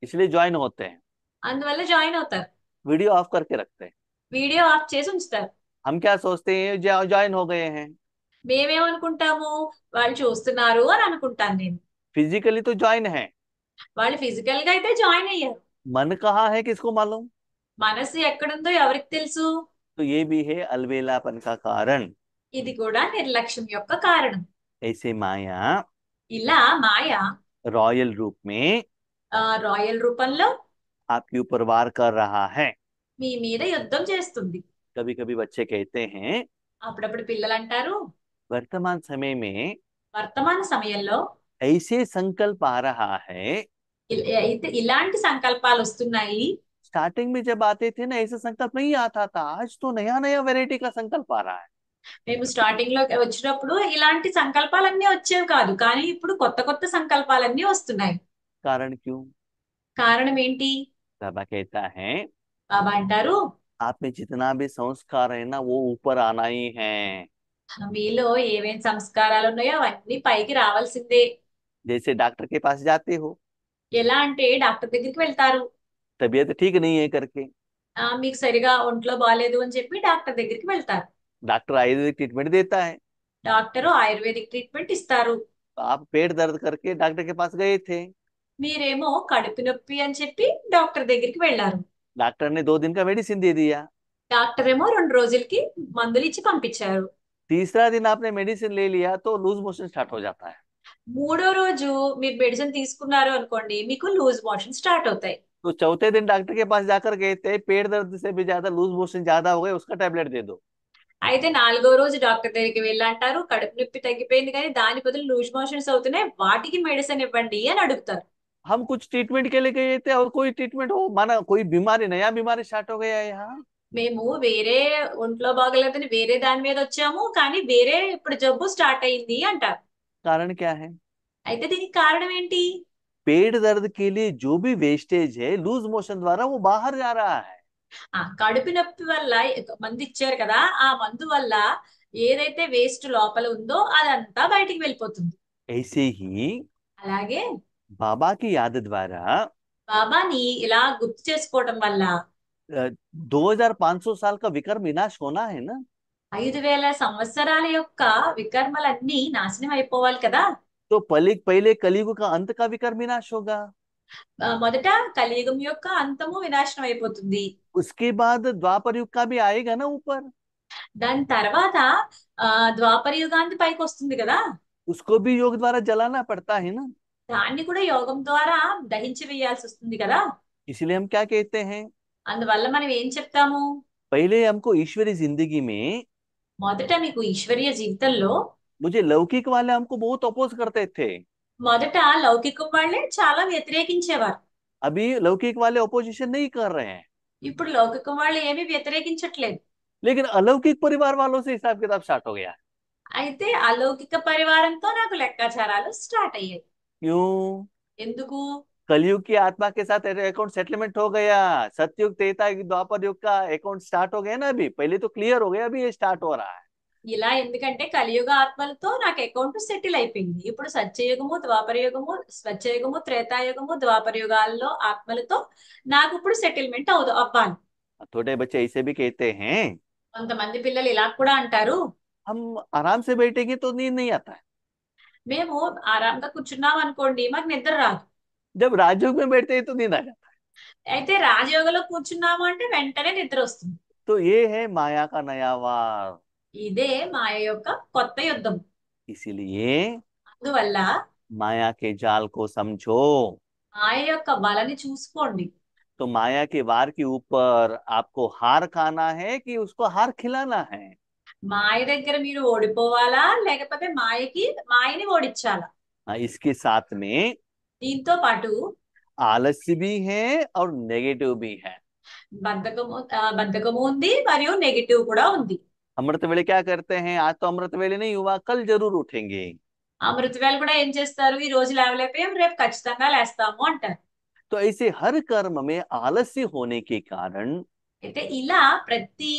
इसलिए ज्वाइन होते हैं। అందువల్ల జాయిన్ అవుతారు. वीडियो ऑफ करके रखते हैं। వీడియో ఆఫ్ చేసి ఉంచుతారు. हम क्या सोचते हैं, ज्वाइन हो गए हैं, మేమేమనుకుంటాము? వాళ్ళు చూస్తున్నారు అని అనుకుంటాను నేను. फिजिकली तो ज्वाइन है, వాళ్ళు ఫిజికల్ గా అయితే జాయిన్ అయ్యారు. मन कहाँ है किसको मालूम। మనసు ఎక్కడుందో ఎవరికి తెలుసు? तो ये भी है अलबेलापन का कारण। ఇది కూడా నిర్లక్ష్యం యొక్క కారణం. ऐसे माया ఇలా మాయ रॉयल रूप में రాయల్ రూపంలో आपके ऊपर वार कर रहा है। మీ మీద యుద్ధం చేస్తుంది. कभी कभी बच्चे कहते हैं, అప్పుడప్పుడు పిల్లలు అంటారు, वर्तमान समय में వర్తమాన సమయంలో ऐसे संकल्प आ रहा है, అయితే ఇలాంటి సంకల్పాలు వస్తున్నాయి. स्टार्टिंग में जब आते थे ना ऐसा संकल्प नहीं आता था, आज तो नया नया वैरायटी का संकल्प आ रहा है। మేము స్టార్టింగ్ లో వచ్చినప్పుడు ఇలాంటి సంకల్పాలన్నీ వచ్చేవి కాదు, కానీ ఇప్పుడు కొత్త కొత్త సంకల్పాలన్నీ వస్తున్నాయి. कारण क्यों? కారణం ఏంటి? बाबा कहता है, బాబా అంటారు, आप में जितना भी संस्कार है ना वो ऊपर आना ही है। మీలో ఏమేం సంస్కారాలు ఉన్నాయో అవన్నీ పైకి రావాల్సిందే. जैसे डॉक्टर के पास जाते हो, ఎలా అంటే డాక్టర్ దగ్గరికి వెళ్తారు. तबीयत ठीक नहीं है करके, మీకు సరిగా ఒంట్లో బాగాలేదు అని చెప్పి డాక్టర్ దగ్గరికి వెళ్తారు. डॉक्टर आयुर्वेदिक ट्रीटमेंट देता है, డాక్టర్ ఆయుర్వేదిక్ ట్రీట్మెంట్ ఇస్తారు. तो आप पेट दर्द करके डॉक्टर के पास गए थे। మీరేమో కడుపు నొప్పి అని చెప్పి డాక్టర్ దగ్గరికి వెళ్ళారు. डॉक्टर ने 2 दिन का मेडिसिन दे दिया। డాక్టర్ ఏమో 2 రోజులకి మందులు ఇచ్చి పంపించారు. तीसरा दिन आपने मेडिसिन ले लिया तो लूज मोशन स्टार्ट हो जाता है। మూడో రోజు మీరు మెడిసిన్ తీసుకున్నారు అనుకోండి, మీకు లూజ్ మోషన్ స్టార్ట్ అవుతాయి. तो चौथे दिन डॉक्टर के पास जाकर कहते पेट दर्द से भी ज्यादा लूज मोशन ज्यादा हो गए, उसका टैबलेट दे दो। అయితే 4వ రోజు డాక్టర్ దగ్గరికి వెళ్ళంటారు, కడుపు నొప్పి తగ్గిపోయింది కానీ దాని బదులు లూజ్ మోషన్స్ అవుతున్నాయి, వాటికి మెడిసిన్ ఇవ్వండి అని అడుగుతారు. हम कुछ ट्रीटमेंट के लिए गए थे और कोई ट्रीटमेंट हो माना कोई बीमारी नया बीमारी स्टार्ट हो गया है यहाँ। మేము వేరే ఒంట్లో బాగలేదని వేరే దాని మీద వచ్చాము, కానీ వేరే ఇప్పుడు జబ్బు స్టార్ట్ అయింది అంటారు. कारण क्या है? అయితే దీనికి కారణం ఏంటి? पेट दर्द के लिए जो भी वेस्टेज है लूज मोशन द्वारा वो बाहर जा रहा है। కడుపు నొప్పి వల్ల మందు ఇచ్చారు కదా, ఆ మందు వల్ల ఏదైతే వేస్ట్ లోపల ఉందో అదంతా బయటికి వెళ్ళిపోతుంది. ऐसे ही అలాగే बाबा की याद द्वारा బాబాని ఇలా గుర్తు చేసుకోవడం వల్ల 2500 साल का विक्रम विनाश होना है ना। 5,000 సంవత్సరాల యొక్క వికర్మలన్నీ నాశనం అయిపోవాలి కదా. तो पहले कलयुग का अंत का विक्रम विनाश होगा। మొదట కలియుగం యొక్క అంతము వినాశనం అయిపోతుంది. उसके बाद द्वापर युग का भी आएगा ना ऊपर। దాని తర్వాత ఆ ద్వాపర యుగాంతి పైకి వస్తుంది కదా, उसको भी योग द्वारा जलाना पड़ता है ना। దాన్ని కూడా యోగం ద్వారా దహించి వేయాల్సి వస్తుంది కదా. इसलिए हम क्या कहते हैं? అందువల్ల మనం ఏం చెప్తాము? पहले हमको ईश्वरी जिंदगी में మొదట మీకు ఈశ్వరీయ జీవితంలో मुझे लौकिक वाले हमको बहुत अपोज करते थे। మొదట లౌకికం వాళ్ళే చాలా వ్యతిరేకించేవారు. अभी लौकिक वाले अपोजिशन नहीं कर रहे हैं, ఇప్పుడు లౌకికం వాళ్ళు ఏమీ వ్యతిరేకించట్లేదు. लेकिन अलौकिक परिवार वालों से हिसाब किताब स्टार्ट हो गया। అయితే అలౌకిక పరివారంతో నాకు లెక్కాచారాలు స్టార్ట్ అయ్యాయి. क्यों? ఎందుకు? कलयुग की आत्मा के साथ अकाउंट सेटलमेंट हो गया। सतयुग त्रेता युग द्वापर युग का अकाउंट स्टार्ट हो गया ना। अभी पहले तो क्लियर हो गया, अभी ये स्टार्ट हो रहा है। ఇలా ఎందుకంటే కలియుగ ఆత్మలతో నాకు అకౌంట్ సెటిల్ అయిపోయింది. ఇప్పుడు సత్యయుగము, ద్వాపర యుగము, స్వచ్ఛయుగము, త్రేతాయుగము, ద్వాపర యుగాల్లో ఆత్మలతో నాకు ఇప్పుడు సెటిల్మెంట్ అవ్వాలి. थोड़े बच्चे ऐसे भी कहते हैं కొంతమంది పిల్లలు ఇలా కూడా అంటారు, हम आराम से बैठेंगे तो नींद नहीं आता है। మేము ఆరాంగా కూర్చున్నాం అనుకోండి మాకు నిద్ర రాదు. जब राजयोग में बैठते हैं तो नींद आ जाता అయితే రాజయోగంలో కూర్చున్నాము అంటే వెంటనే నిద్ర వస్తుంది. है। तो ये है माया का नया वार। ఇదే మాయ యొక్క కొత్త యుద్ధం. इसीलिए అందువల్ల माया के जाल को समझो। మాయ యొక్క బలని చూసుకోండి. तो माया के वार के ऊपर आपको हार खाना है कि उसको हार खिलाना है? మాయ దగ్గర మీరు ఓడిపోవాలా లేకపోతే మాయని ఓడించాలా? इसके साथ में దీంతో పాటు आलस्य भी है और नेगेटिव भी है। బద్ధకము ఉంది మరియు నెగిటివ్ కూడా ఉంది. अमृत वेले क्या करते हैं? आज तो अमृत वेले नहीं हुआ, कल जरूर उठेंगे। అమృతవేళ కూడా ఏం చేస్తారు? ఈ రోజు లేవలేకపోయాం, రేపు ఖచ్చితంగా లేస్తాము అంటారు. तो ऐसे हर कर्म में आलस्य होने के कारण అయితే ఇలా ప్రతి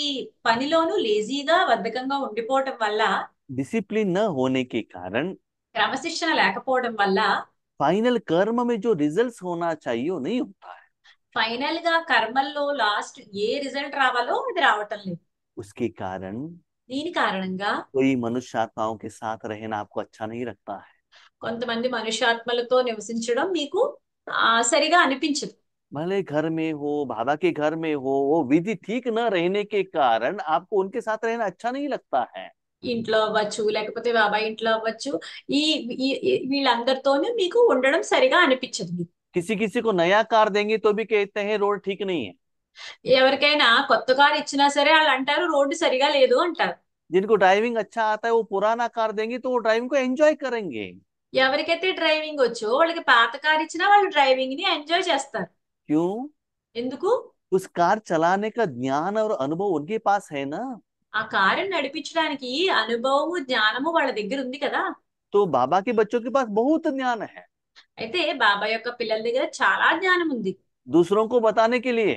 పనిలోనూ లేజీగా బద్ధకంగా ఉండిపోవటం వల్ల, डिसिप्लिन न होने के कारण క్రమశిక్షణ లేకపోవడం వల్ల फाइनल कर्म में जो रिजल्ट्स होना चाहिए वो नहीं होता है। ఫైనల్ గా కర్మల్లో లాస్ట్ ఏ రిజల్ట్ రావాలో అది రావటం లేదు. उसके कारण దీని కారణంగా कोई मनुष्य आत्माओं के साथ रहना आपको अच्छा नहीं लगता है। కొంతమంది మనుష్యాత్మలతో నివసించడం మీకు సరిగా అనిపించదు. भले घर में हो, बाबा के घर में हो, वो विधि ठीक न रहने के कारण आपको उनके साथ रहना अच्छा नहीं लगता है। ఇంట్లో అవ్వచ్చు లేకపోతే బాబాయ్ ఇంట్లో అవ్వచ్చు, ఈ వీళ్ళందరితోనూ మీకు ఉండడం సరిగా అనిపించదు. किसी किसी को नया कार देंगे तो भी कहते हैं रोड ठीक नहीं है। ఎవరికైనా కొత్త కారు ఇచ్చినా సరే వాళ్ళు అంటారు రోడ్డు సరిగా లేదు అంటారు. जिनको ड्राइविंग अच्छा आता है वो पुराना कार देंगे तो वो ड्राइविंग को एंजॉय करेंगे। ఎవరికైతే డ్రైవింగ్ వచ్చో వాళ్ళకి పాత కారు ఇచ్చినా వాళ్ళు డ్రైవింగ్ ని ఎంజాయ్ చేస్తారు. क्यों? ఎందుకు? उस कार चलाने का ज्ञान और अनुभव उनके पास है ना। ఆ కారుని నడిపించడానికి అనుభవము జ్ఞానము వాళ్ళ దగ్గర ఉంది కదా. तो बाबा के बच्चों के पास बहुत ज्ञान है అయితే బాబా యొక్క పిల్లల దగ్గర చాలా జ్ఞానం ఉంది. दूसरों को बताने के लिए,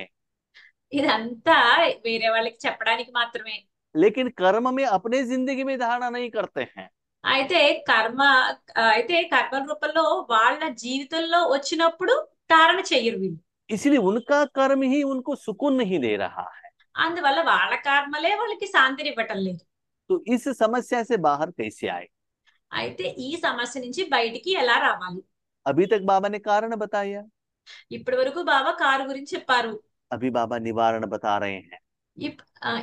ఇదంతా వేరే వాళ్ళకి చెప్పడానికి మాత్రమే. लेकिन कर्म में अपने जिंदगी में धारणा नहीं करते हैं। అయితే కర్మ రూపంలో వాళ్ళ జీవితంలో వచ్చినప్పుడు ధారణ చెయ్యరు వీళ్ళు. इसलिए उनका कर्म ही उनको सुकून नहीं दे रहा है। అందువల్ల వాళ్ళ కర్మలే వాళ్ళకి శాంతిని ఇవ్వటం లేదు. तो इस समस्या से बाहर कैसे आए? అయితే ఈ సమస్య నుంచి బయటికి ఎలా రావాలి? अभी तक बाबा ने कारण बताया, ఇప్పటి వరకు బాబా కారు గురించి చెప్పారు. अभी बाबा निवारण बता रहे हैं।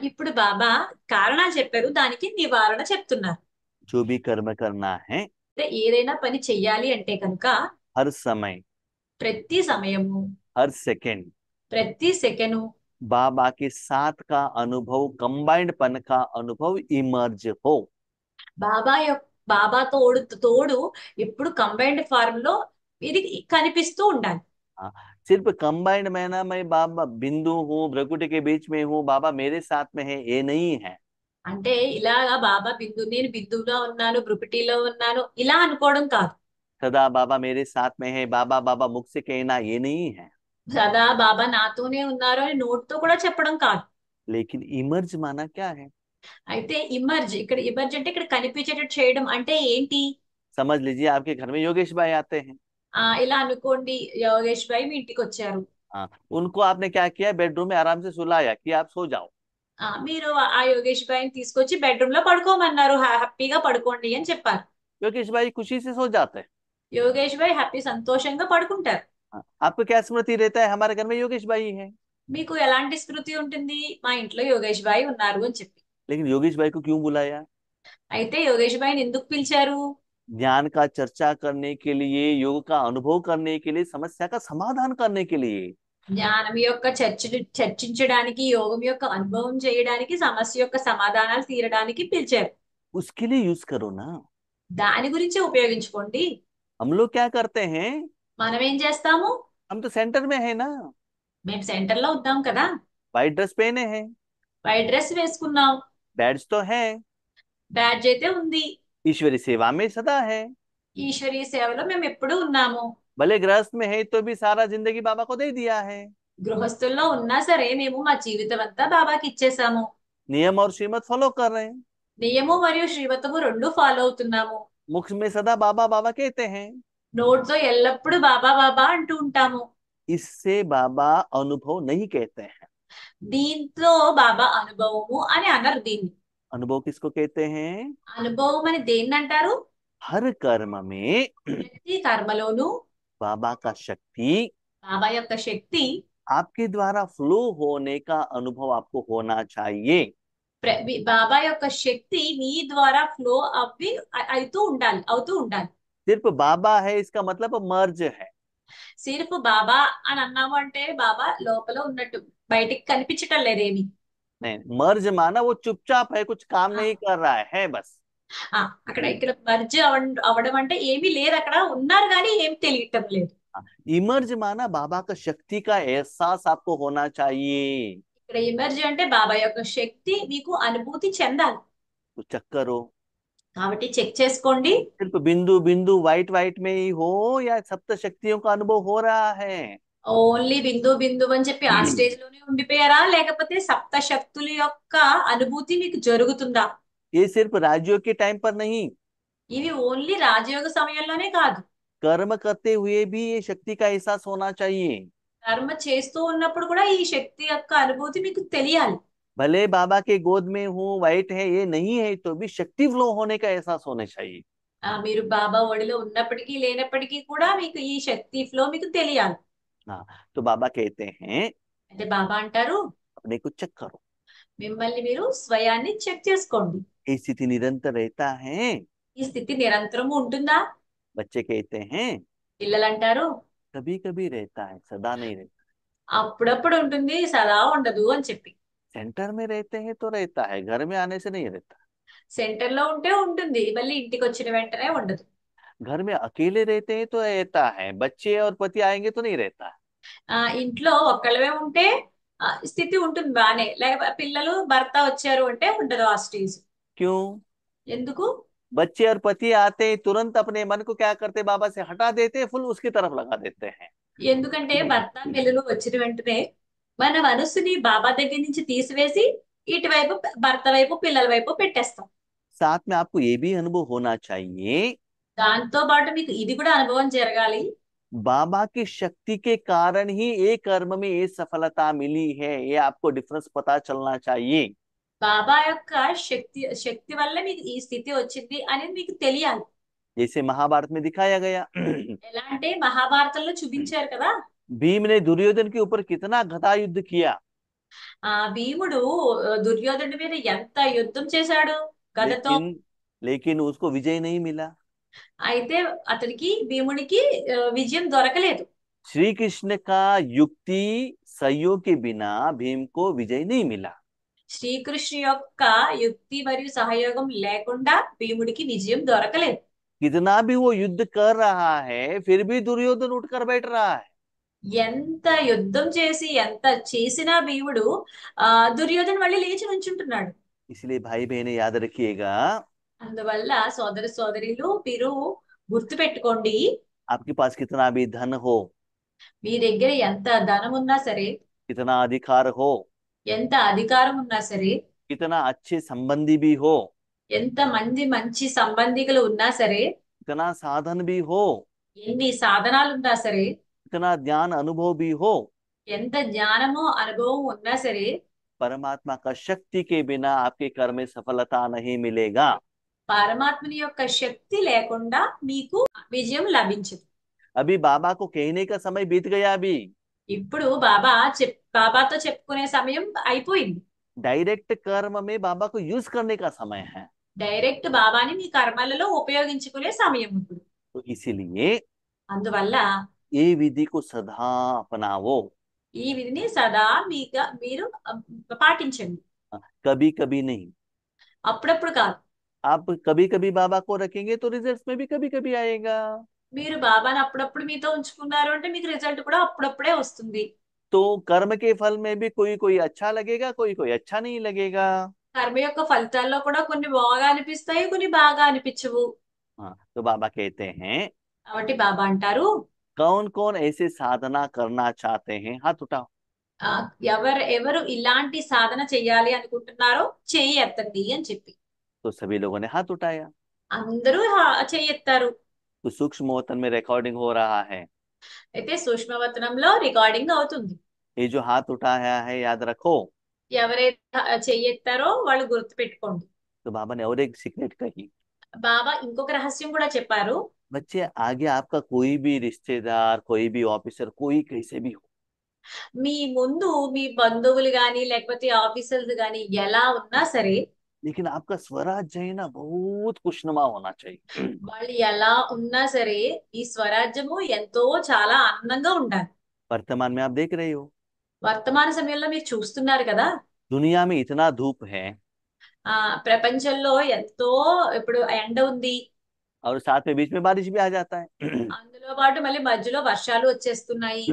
ఇప్పుడు బాబా కారణాలు చెప్పారు, దానికి నివారణ చెప్తున్నారు. जो भी कर्म करना है, అంటే ఏదైనా పని చెయ్యాలి అంటే కనుక हर समय, ప్రతి సమయము, हर सेकंड ప్రతి సెకను बाबा के साथ का अनुभव, कंबाइंड पन का अनुभव इमर्ज हो। బాబా తోడు ఎప్పుడు కంబైన్డ్ ఫార్మ్ లో ఇది కనిపిస్తూ ఉండాలి. हाँ, सिर्फ कंबाइंड में ना मैं बाबा बिंदु हूँ, भ्रकुटी के बीच में हूँ, बाबा मेरे साथ में है, ये नहीं है। అంటే ఇలాగా బాబా నేను బిందువులో ఉన్నాను, బ్రుకుటీలో ఉన్నాను ఇలా అనుకోవడం కాదు. सदा बाबा मेरे साथ में है, बाबा बाबा मुख से कहना, ये नहीं है। సదా బాబా నాతోనే ఉన్నారు అని నోటితో కూడా చెప్పడం కాదు. लेकिन इमर्ज माना क्या है? అయితే ఇమర్జ్ అంటే ఇక్కడ కనిపించేటట్టు చేయడం అంటే ఏంటి? समझ लीजिए, आपके घर में योगेश भाई आते हैं। ఇలా అనుకోండి, యోగేష్ భాయ్ మీ ఇంటికి వచ్చారు. हाँ, उनको आपने क्या किया, बेडरूम में आराम से सुलाया कि आप सो जाओ। మీరు ఆ యోగేష్ భాయ్ తీసుకొచ్చి బెడ్రూమ్ లో పడుకోమన్నారు, హ్యాపీగా పడుకోండి అని చెప్పారు. योगेश भाई खुशी से सो जाते हैं। యోగేష్ భాయ్ సంతోషంగా పడుకుంటారు. हाँ, आपको क्या स्मृति रहता है, हमारे घर में योगेश भाई है। మీకు ఎలాంటి స్మృతి ఉంటుంది? మా ఇంట్లో యోగేష్ భాయ్ ఉన్నారు అని చెప్పి. लेकिन योगेश भाई को क्यों बुलाया? అయితే యోగేష్ భాయ్ని ఎందుకు పిలిచారు? ज्ञान का चर्चा करने के लिए, योग का अनुभव करने के लिए, समस्या का समाधान करने के लिए। జ్ఞానం యొక్క చర్చించడానికి, యోగం యొక్క అనుభవం చేయడానికి, సమస్య యొక్క సమాధానాలు తీరడానికి పిలిచారు. उसके लिए यूज करो ना। దాని గురించే ఉపయోగించుకోండి. हम लोग क्या करते हैं, మనం ఏం చేస్తాము? हम तो सेंटर में है ना, మేము సెంటర్ లో ఉన్నాం కదా, वाइट ड्रेस पहने हैं, వైట్ డ్రెస్ వేసుకున్నాం, बैड्स तो है, బ్యాడ్జ్ అయితే ఉంది, ईश्वरी सेवा में सदा है। ఈశ్వరీయ సేవలో మేము ఎప్పుడూ ఉన్నాము. भले गृहस्थ में है तो भी सारा जिंदगी बाबा को दे दिया है। గృహస్థుల్లో ఉన్నా సరే మేము మా జీవితం అంతా బాబాకి ఇచ్చేసాము. नियम और श्रीमत फॉलो कर रहे हैं, నియము మరియు శ్రీమతము రెండు ఫాలో అవుతున్నాము. मुख में सदा बाबा बाबा कहते हैं। నోటితో ఎల్లప్పుడూ బాబా బాబా అంటూ ఉంటాము. इससे बाबा अनुभव नहीं कहते हैं। దీంతో బాబా అనుభవము అని అనరు. దీన్ని अनुभव किसको कहते हैं? అనుభవం అని దేన్ని అంటారు? हर कर्म में ప్రతి కర్మలోనూ बाबा का शक्ति బాబా యొక్క శక్తి, आपके द्वारा फ्लो होने का अनुभव आपको होना चाहिए। బాబా యొక్క శక్తి మీ ద్వారా ఫ్లో అవ్వి అవుతూ ఉండాలి. सिर्फ बाबा है इसका मतलब मर्ज है। సిర్ఫ్ బాబా అని అన్నాము అంటే బాబా లోపల ఉన్నట్టు, బయటికి కనిపించటం లేదేమి. नहीं, मर्ज माना वो चुपचाप है, कुछ काम नहीं कर रहा है बस। ఇక్కడ మర్జ్ అవడం అంటే ఏమీ లేదు, అక్కడ ఉన్నారు కానీ ఏం తెలియటం లేదు. इमर्ज माना बाबा का शक्ति का एहसास आपको होना चाहिए। ఇక్కడ ఇమర్జ్ అంటే బాబా యొక్క శక్తి మీకు అనుభూతి చెందాలి. तो చెక్ करो, కాబట్టి చెక్ చేసుకోండి. सिर्फ बिंदु बिंदु वाइट वाइट में ही हो या सप्त शक्तियों का अनुभव हो रहा है। ఓన్లీ బిందు అని చెప్పి ఆ స్టేజ్ లోనే ఉండిపోయారా, లేకపోతే సప్త శక్తుల యొక్క అనుభూతి మీకు జరుగుతుందా? ये सिर्फ राज्यों के टाइम पर नहीं, ఇవి ఓన్లీ రాజయోగ సమయంలోనే కాదు, कर्म करते हुए भी ये शक्ति का एहसास होना चाहिए। కర్మ చేస్తూ ఉన్నప్పుడు కూడా ఈ శక్తి యొక్క అనుభూతి మీకు తెలియాలి. भले बाबा के गोद में हूँ, वाइट है ये नहीं है, तो भी शक्ति फ्लो होने का एहसास होना चाहिए। మీరు బాబా ఒడిలో ఉన్నప్పటికీ లేనప్పటికీ కూడా మీకు ఈ శక్తి ఫ్లో మీకు తెలియాలి. हाँ, तो बाबा कहते हैं అంటే బాబా అంటారు, अपने को चेक करो। మిమ్మల్ని మీరు స్వయాన్ని చెక్ చేసుకోండి. ये स्थिति निरंतर रहता है? ఈ స్థితి నిరంతరం ఉంటుందా? बच्चे कहते हैं పిల్లలు అంటారు, कभी कभी रहता है, सदा नहीं रहता। అప్పుడప్పుడు ఉంటుంది, సదా ఉండదు అని చెప్పి. सेंटर में रहते हैं तो रहता है, घर में आने से नहीं रहता। సెంటర్ లో ఉంటే ఉంటుంది, మళ్ళీ ఇంటికి వచ్చిన వెంటనే ఉండదు. घर में अकेले रहते हैं तो रहता है, बच्चे और पति आएंगे तो नहीं रहता। ఇంట్లో ఒక్కళ్ళవే ఉంటే స్థితి ఉంటుంది బానే, లేకపోతే పిల్లలు భర్త వచ్చారు అంటే ఉండదు ఆ స్టేజ్. क्यों? ఎందుకు? बच्चे और पति आते हैं, तुरंत अपने मन को क्या करते, बाबा से हटा देते, फुल उसकी तरफ लगा देते हैं। ఎందుకంటే భర్త పిల్లలు వచ్చిన వెంటనే మన మనస్సుని బాబా దగ్గర నుంచి తీసివేసి ఇటువైపు భర్త వైపు పిల్లల వైపు పెట్టేస్తాం. साथ में आपको ये भी अनुभव होना चाहिए, దాంతో పాటు మీకు ఇది కూడా అనుభవం జరగాలి. बाबा की शक्ति के कारण ही एक कर्म में ये सफलता मिली है, ये आपको डिफरेंस पता चलना चाहिए। బాబా యొక్క శక్తి వల్ల మీకు ఈ స్థితి వచ్చింది అనేది మీకు తెలియాలి. जैसे महाभारत में दिखाया गया। ఎలా అంటే మహాభారతంలో చూపించారు కదా. भीम ने दुर्योधन के ऊपर कितना गदा युद्ध किया, భీముడు దుర్యోధనుడి మీద ఎంత యుద్ధం చేశాడు గదతో. लेकिन लेकिन उसको विजय नहीं मिला। అయితే అతనికి భీముడికి విజయం దొరకలేదు. श्री कृष्ण का युक्ति सहयोग के बिना भीम को विजय नहीं मिला। శ్రీకృష్ణు యొక్క యుక్తి మరియు సహయోగం లేకుండా భీముడికి విజయం దొరకలేదు. कितना भी वो युद्ध कर रहा है, फिर भी दुर्योधन उठकर बैठ रहा है। ఎంత యుద్ధం చేసి ఎంత చేసినా భీముడు దుర్యోధన మళ్ళీ లేచి నుంచుంటున్నాడు. इसलिए भाई बहन याद रखिएगा, అందువల్ల సోదర సోదరిలు మీరు గుర్తు పెట్టుకోండి, आपके पास कितना भी धन हो, మీ దగ్గర ఎంత ధనం ఉన్నా సరే, कितना अधिकार हो, ఎంత అధికారం ఉన్నా సరే, कितना अच्छे संबंधी भी हो, ఎంత మంది మంచి సంబంధికులు ఉన్నా సరే, कितना साधन भी हो, ఎన్ని సాధనాలు ఉన్నా సరే, कितना ज्ञान अनुभव भी हो, ఎంత జ్ఞానము అనుభవం ఉన్నా సరే, परमात्मा का शक्ति के बिना आपके कर्म में सफलता नहीं मिलेगा। పరమాత్మని యొక్క శక్తి లేకుండా మీకు విజయం లభించదు. अभी बाबा को कहने का समय बीत गया। अभी ఇప్పుడు బాబాతో చెప్పుకునే సమయం అయిపోయింది. डायरेक्ट कर्म में बाबा को यूज करने का समय है। డైరెక్ట్ బాబాని మీ కర్మలలో ఉపయోగించుకునే సమయం ఇప్పుడు. तो इसीलिए అందువల్ల ये विधि को सदा अपनाओ, ఈ విధిని సదా మీరు పాటించండి. कभी कभी नहीं। అప్పుడప్పుడు కాదు. आप कभी कभी बाबा को रखेंगे तो रिजल्ट्स में भी कभी कभी आएगा। మీరు బాబాని అప్పుడప్పుడు మీతో ఉంచుకున్నారు అంటే మీకు రిజల్ట్ కూడా అప్పుడప్పుడే వస్తుంది. तो कर्म के फल में भी कोई कोई अच्छा लगेगा, कोई कोई अच्छा नहीं लगेगा। కర్మ యొక్క ఫలితాల్లో కూడా కొన్ని బాగా అనిపిస్తాయి, కొన్ని బాగా అనిపించవు. हाँ, तो बाबा कहते हैं, కాబట్టి బాబా అంటారు, कौन कौन ऐसे साधना करना चाहते हैं, हाथ उठाओ। ఎవరు ఇలాంటి సాధన చెయ్యాలి అనుకుంటున్నారో చెయ్యి ఎత్తండి అని చెప్పి. तो सभी लोगों ने हाथ उठाया। అందరూ చెయ్యి ఎత్తారు. तो सूक्ष्म वतन में रिकॉर्डिंग हो रहा है। అయితే సూక్ష్మవతనంలో రికార్డింగ్ అవుతుంది. ये जो हाथ उठाया है याद रखो। ఎవరైతే చెయ్యి ఎత్తారో వాళ్ళు గుర్తు పెట్టుకోండి. तो बाबा ने और एक सीक्रेट कही, బాబా ఇంకొక రహస్యం కూడా చెప్పారు. बच्चे आगे आपका कोई भी रिश्तेदार, कोई भी ऑफिसर, कोई कैसे भी हो, మీ ముందు మీ బంధువులు గాని లేకపోతే ఆఫీసర్స్ గాని ఎలా ఉన్నా సరే, लेकिन आपका स्वराज्य है ना बहुत खुशनुमा होना चाहिए। వాళ్ళు ఎలా ఉన్నా సరే ఈ స్వరాజ్యము ఎంతో చాలా ఆనందంగా ఉండాలి. वर्तमान में आप देख रहे हो, వర్తమాన సమయంలో మీరు చూస్తున్నారు కదా, दुनिया में इतना धूप है ప్రపంచంలో ఎంతో ఇప్పుడు ఎండ ఉంది, और साथ में बीच में बारिश भी आ जाता है। అందులో పాటు మళ్ళీ మధ్యలో వర్షాలు వచ్చేస్తున్నాయి.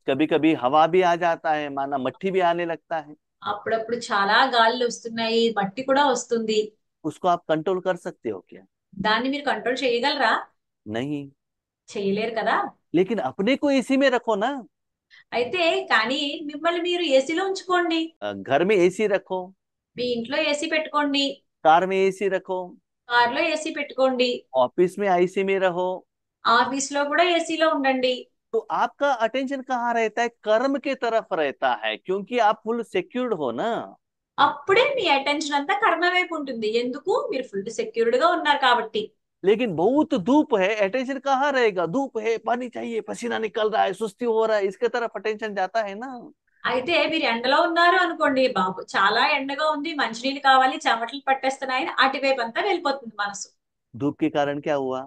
कभी कभी हवा भी आ जाता है, माना मट्टी भी आने लगता है। అప్పుడప్పుడు చాలా గాలులు వస్తున్నాయి, మట్టి కూడా వస్తుంది. उसको आप कंट्रोल कर सकते हो क्या? దాన్ని మీరు కంట్రోల్ చేయగలరా? नहीं। చేయలేరు కదా. लेकिन अपने को एसी में रखो ना, అయితే కానీ మిమ్మల్ని మీరు ఏసీలో ఉంచుకోండి. घर में एसी रखो, మీ ఇంట్లో ఏసీ పెట్టుకోండి, कार में एसी रखो, కార్లో ఏసీ పెట్టుకోండి, ऑफिस में आईसी में रहो। ఆఫీస్ లో కూడా ఏసీలో ఉండండి. तो आपका अटेंशन कहाँ रहता है? कर्म के तरफ रहता है, क्योंकि आप फुल सिक्योर्ड हो ना। అప్పుడే మీ అటెన్షన్ అంతా కర్మ వైపు ఉంటుంది. ఎందుకు? మీరు ఫుల్ సెక్యూర్డ్ గా ఉన్నారు కాబట్టి. लेकिन बहुत धूप है, अटेंशन कहाँ रहेगा? धूप है, पानी चाहिए, पसीना निकल रहा है, सुस्ती हो रहा है, इसके तरफ अटेंशन जाता है ना। అయితే మీరు ఎండలో ఉన్నారు అనుకోండి, బాబు చాలా ఎండగా ఉంది, మంచినీళ్ళు కావాలి, చెమటలు పట్టేస్తున్నాయని అటువైపు అంతా వెళ్ళిపోతుంది మనసు. धूप के कारण क्या हुआ?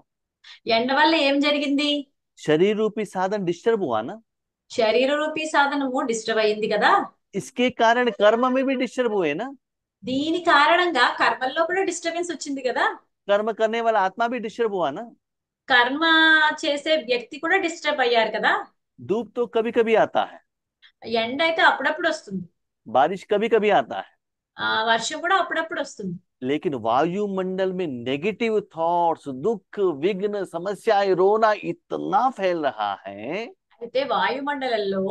ఎండ వల్ల ఏం జరిగింది? शरीर रूपी साधन डिस्टर्ब हुआ ना। శరీర రూపీ సాధనము డిస్టర్బ్ అయింది కదా. इसके कारण कर्म में भी डिस्टर्ब हुए ना। దీని కారణంగా కర్మల్లో కూడా డిస్టర్బెన్స్ వచ్చింది కదా. कर्म करने वाला आत्मा भी डिस्टर्ब हुआ ना। కర్మ చేసే వ్యక్తి కూడా డిస్టర్బ్ అయ్యారు కదా. धूप तो कभी कभी आता है, ఎండ అయితే अప్పుడప్పుడు వస్తుంది, बारिश कभी कभी आता है, వర్షం కూడా అప్పుడప్పుడు వస్తుంది. लेकिन वायुमंडल में नेगेटिव थॉट्स, दुख, विघ्न, समस्याएं, रोना इतना फैल रहा है। అయితే వాయుమండలంలో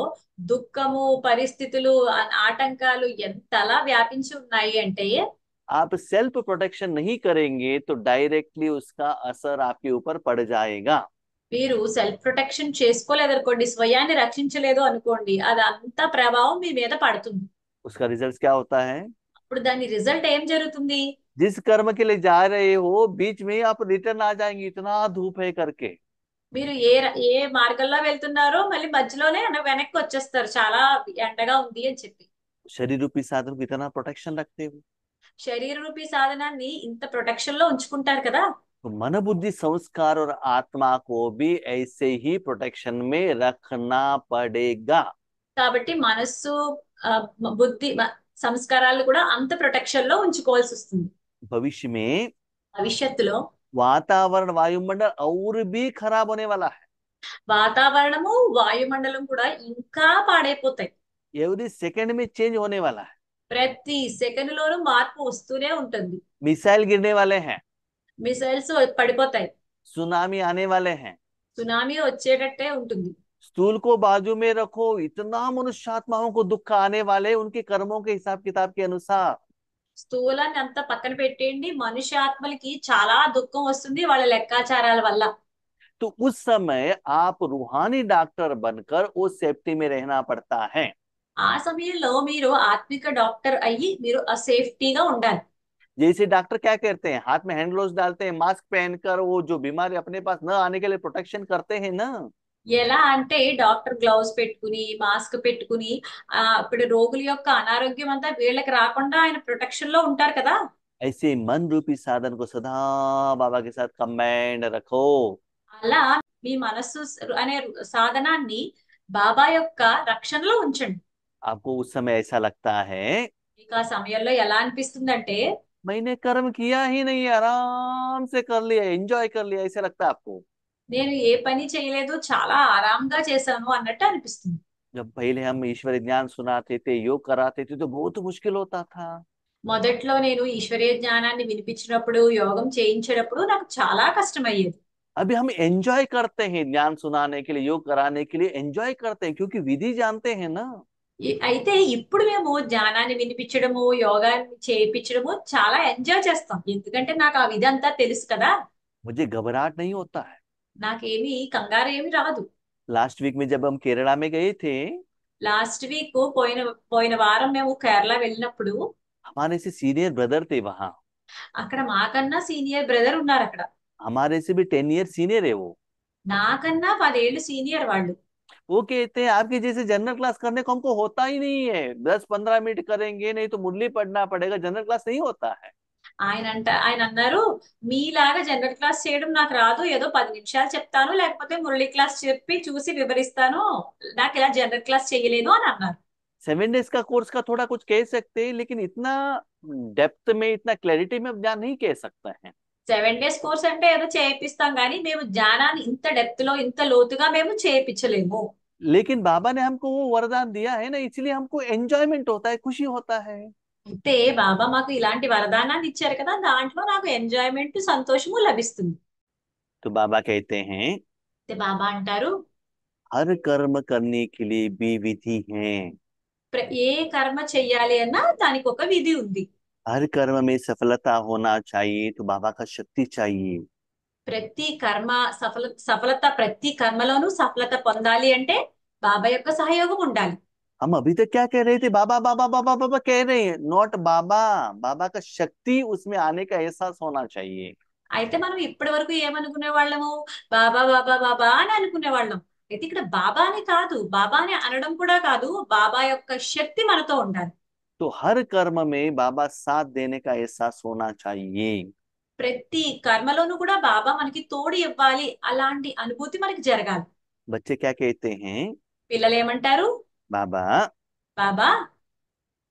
దుఃఖము, పరిస్థితులు, ఆటంకాలు ఎంతలా వ్యాపించి ఉన్నాయి అంటే, आप सेल्फ प्रोटेक्शन नहीं करेंगे तो डायरेक्टली उसका असर आपके ऊपर पड़ जाएगा। మీరు సెల్ఫ్ ప్రొటెక్షన్ చేసుకోలేదనుకోండి, స్వయాన్ని రక్షించలేదు అనుకోండి, అది అంత ప్రభావం మీ మీద పడుతుంది. उसका रिजल्ट क्या होता है? ఇప్పుడు దాని రిజల్ట్ ఏం జరుగుతుంది? जिस कर्म के लिए जा रहे हो बीच में ही आप रिटर्न आ जाएंगे, इतना धूप है करके। మీరు ఏ మార్గంలో వెళ్తున్నారో మళ్ళీ మధ్యలోనే వెనక్కి వచ్చేస్తారు, చాలా ఎండగా ఉంది అని చెప్పి. शरीर रूपी साधन को इतना प्रोटेक्शन रखते हो। శరీర రూపీ సాధనాన్ని ఇంత ప్రొటెక్షన్ లో ఉంచుకుంటారు కదా. तो मन बुद्धि संस्कार और आत्मा को भी ऐसे ही प्रोटेक्शन में रखना पड़ेगा। కాబట్టి మనస్సు, ఆ, బుద్ధి, సంస్కారాలు కూడా అంత ప్రొటెక్షన్ లో ఉంచుకోవాల్సి వస్తుంది. भविष्य में భవిష్యత్తులో वातावरण वायुमंडल और भी खराब होने वाला है। వాతావరణము, వాయుమండలం కూడా ఇంకా పాడైపోతాయి. एवरी सेकंड में चेंज होने वाला है। ప్రతి సెకండ్ లోనూ మార్పు వస్తూనే ఉంటుంది. मिसाइल गिरने वाले हैं, మిసైల్స్ పడిపోతాయి, सुनामी आने वाले हैं। సునామీ వచ్చేటట్టే ఉంటుంది. स्थूल को बाजू में रखो, इतना मनुष्यात्माओं को दुख आने वाले उनके कर्मों के हिसाब किताब के अनुसार। స్థూలాన్ని అంతా పక్కన పెట్టేయండి, మనుష్యాత్మలకి చాలా దుఃఖం వస్తుంది వాళ్ళ లెక్కాచారాల వల్ల. तो उस समय आप रूहानी डॉक्टर बनकर वो सेफ्टी में रहना पड़ता है। ఆ సమయంలో మీరు ఆత్మిక డాక్టర్ అయ్యి మీరు ఆ సేఫ్టీగా ఉండాలి. जैसे डॉक्टर क्या करते हैं, हाथ में हैंड ग्लोव्स डालते हैं, मास्क पहनकर वो जो बीमारी अपने पास न आने के लिए प्रोटेक्शन करते हैं ना। ఎలా అంటే డాక్టర్ గ్లౌస్ పెట్టుకుని, మాస్క్ పెట్టుకుని, ఇప్పుడు రోగుల యొక్క అనారోగ్యం అంతా వీళ్ళకి రాకుండా ఆయన ప్రొటెక్షన్ లో ఉంటారు కదా. ऐसे मन रूपी साधन को सदा बाबा के साथ कंबाइंड रखो। అలా మీ మనస్సు అనే సాధనాన్ని బాబా యొక్క రక్షణలో ఉంచండి. आपको उस समय ऐसा लगता है మీకు ఆ సమయంలో ఎలా అనిపిస్తుందంటే, मैंने कर्म किया ही नहीं, आराम से कर लिया, एंजॉय कर लिया, ऐसा लगता है आपको। నేను ఏ పని చేయలేదు, చాలా ఆరాంగా చేశాను అన్నట్టు అనిపిస్తుంది. जब पहले हम ईश्वरी ज्ञान सुनाते थे, योग कराते थे, तो बहुत मुश्किल होता था। మొదట్లో నేను ఈశ్వరీయ జ్ఞానాన్ని వినిపించినప్పుడు, యోగం చేయించేటప్పుడు నాకు చాలా కష్టమయ్యేది. अभी हम एंजॉय करते हैं, ज्ञान सुनाने के लिए, योग कराने के लिए एंजॉय करते हैं, क्योंकि विधि जानते हैं ना। అయితే ఇప్పుడు మేము జ్ఞానాన్ని వినిపించడము, యోగాన్ని చేయించడము చాలా ఎంజాయ్ చేస్తాం, ఎందుకంటే నాకు ఆ విధి అంతా తెలుసు కదా. मुझे घबराहट नहीं होता है। నాకేమి కంగారు ఏమి రాదు. लास्ट वीक में जब हम केरला में गए थे, లాస్ట్ వీక్ పోయిన పోయిన వారం మేము కేరళ వెళ్ళినప్పుడు हमारे से सीनियर ब्रदर थे वहां। అక్కడ మాకన్నా సీనియర్ బ్రదర్ ఉన్నారు అక్కడ. हमारे से भी 10 ईयर सीनियर है वो। నాకన్నా 10 ఏళ్ళు సీనియర్ వాళ్ళు. वो कहते हैं आपके जैसे जनरल क्लास करने को हमको होता ही नहीं है, 10-15 मिनट करेंगे, नहीं तो मुरली पढ़ना पड़ेगा, जनरल क्लास नहीं होता है। ఆయన అన్నారు, మీలాగా జనరల్ క్లాస్ చేయడం నాకు రాదు, ఏదో 10 నిమిషాలు చెప్తాను, లేకపోతే మురళి క్లాస్ చెప్పి చూసి వివరిస్తాను, నాకు ఇలా జనరల్ క్లాస్ చేయలేను అని అన్నారు. 7 डेज का कोर्स का थोड़ा कुछ कह सकते हैं, लेकिन इतना डेप्थ में, इतना क्लैरिटी में ज्ञान नहीं कह सकते हैं। 7 డేస్ కోర్స్ అంటే ఏదో చేయిస్తాం కానీ మేము జ్ఞానాన్ని ఇంత డెప్త్ లో, ఇంత లోతుగా మేము చేయించలేము. लेकिन बाबा ने हमको वो वरदान दिया है ना, इसलिए हमको एंजॉयमेंट होता है, खुशी होता है। అయితే బాబా మాకు ఇలాంటి వరదానాన్ని ఇచ్చారు కదా, దాంట్లో నాకు ఎంజాయ్మెంట్, సంతోషము లభిస్తుంది. तो बाबा कहते हैं అయితే బాబా అంటారు, हर कर्म करने के लिए भी विधि है। ఏ కర్మ చెయ్యాలి అన్నా దానికి ఒక విధి ఉంది. हर कर्म में सफलता होना चाहिए, तो बाबा का शक्ति चाहिए। ప్రతి కర్మ సఫలత, ప్రతి కర్మలోనూ సఫలత పొందాలి అంటే బాబా యొక్క సహయోగం ఉండాలి. हम अभी तक क्या कह रहे थे, बाबा बाबा बाबा बाबा कह रहे हैं, नॉट बाबा। बाबा का शक्ति उसमें आने का एहसास होना चाहिए। అయితే మనం ఇప్పటి వరకు ఏమనుకునే వాళ్ళము, బాబా బాబా బాబా అని అనుకునే వాళ్ళం. అయితే ఇక్కడ బాబాని కాదు, బాబాని అనడం కూడా కాదు, బాబా యొక్క శక్తి మనతో ఉండాలి. तो हर कर्म में बाबा साथ देने का एहसास होना चाहिए। ప్రతి కర్మలోనూ కూడా బాబా మనకి తోడు ఇవ్వాలి, అలాంటి అనుభూతి మనకి జరగాలి. बच्चे क्या कहते हैं, పిల్లలు ఏమంటారు, बाबा బాబా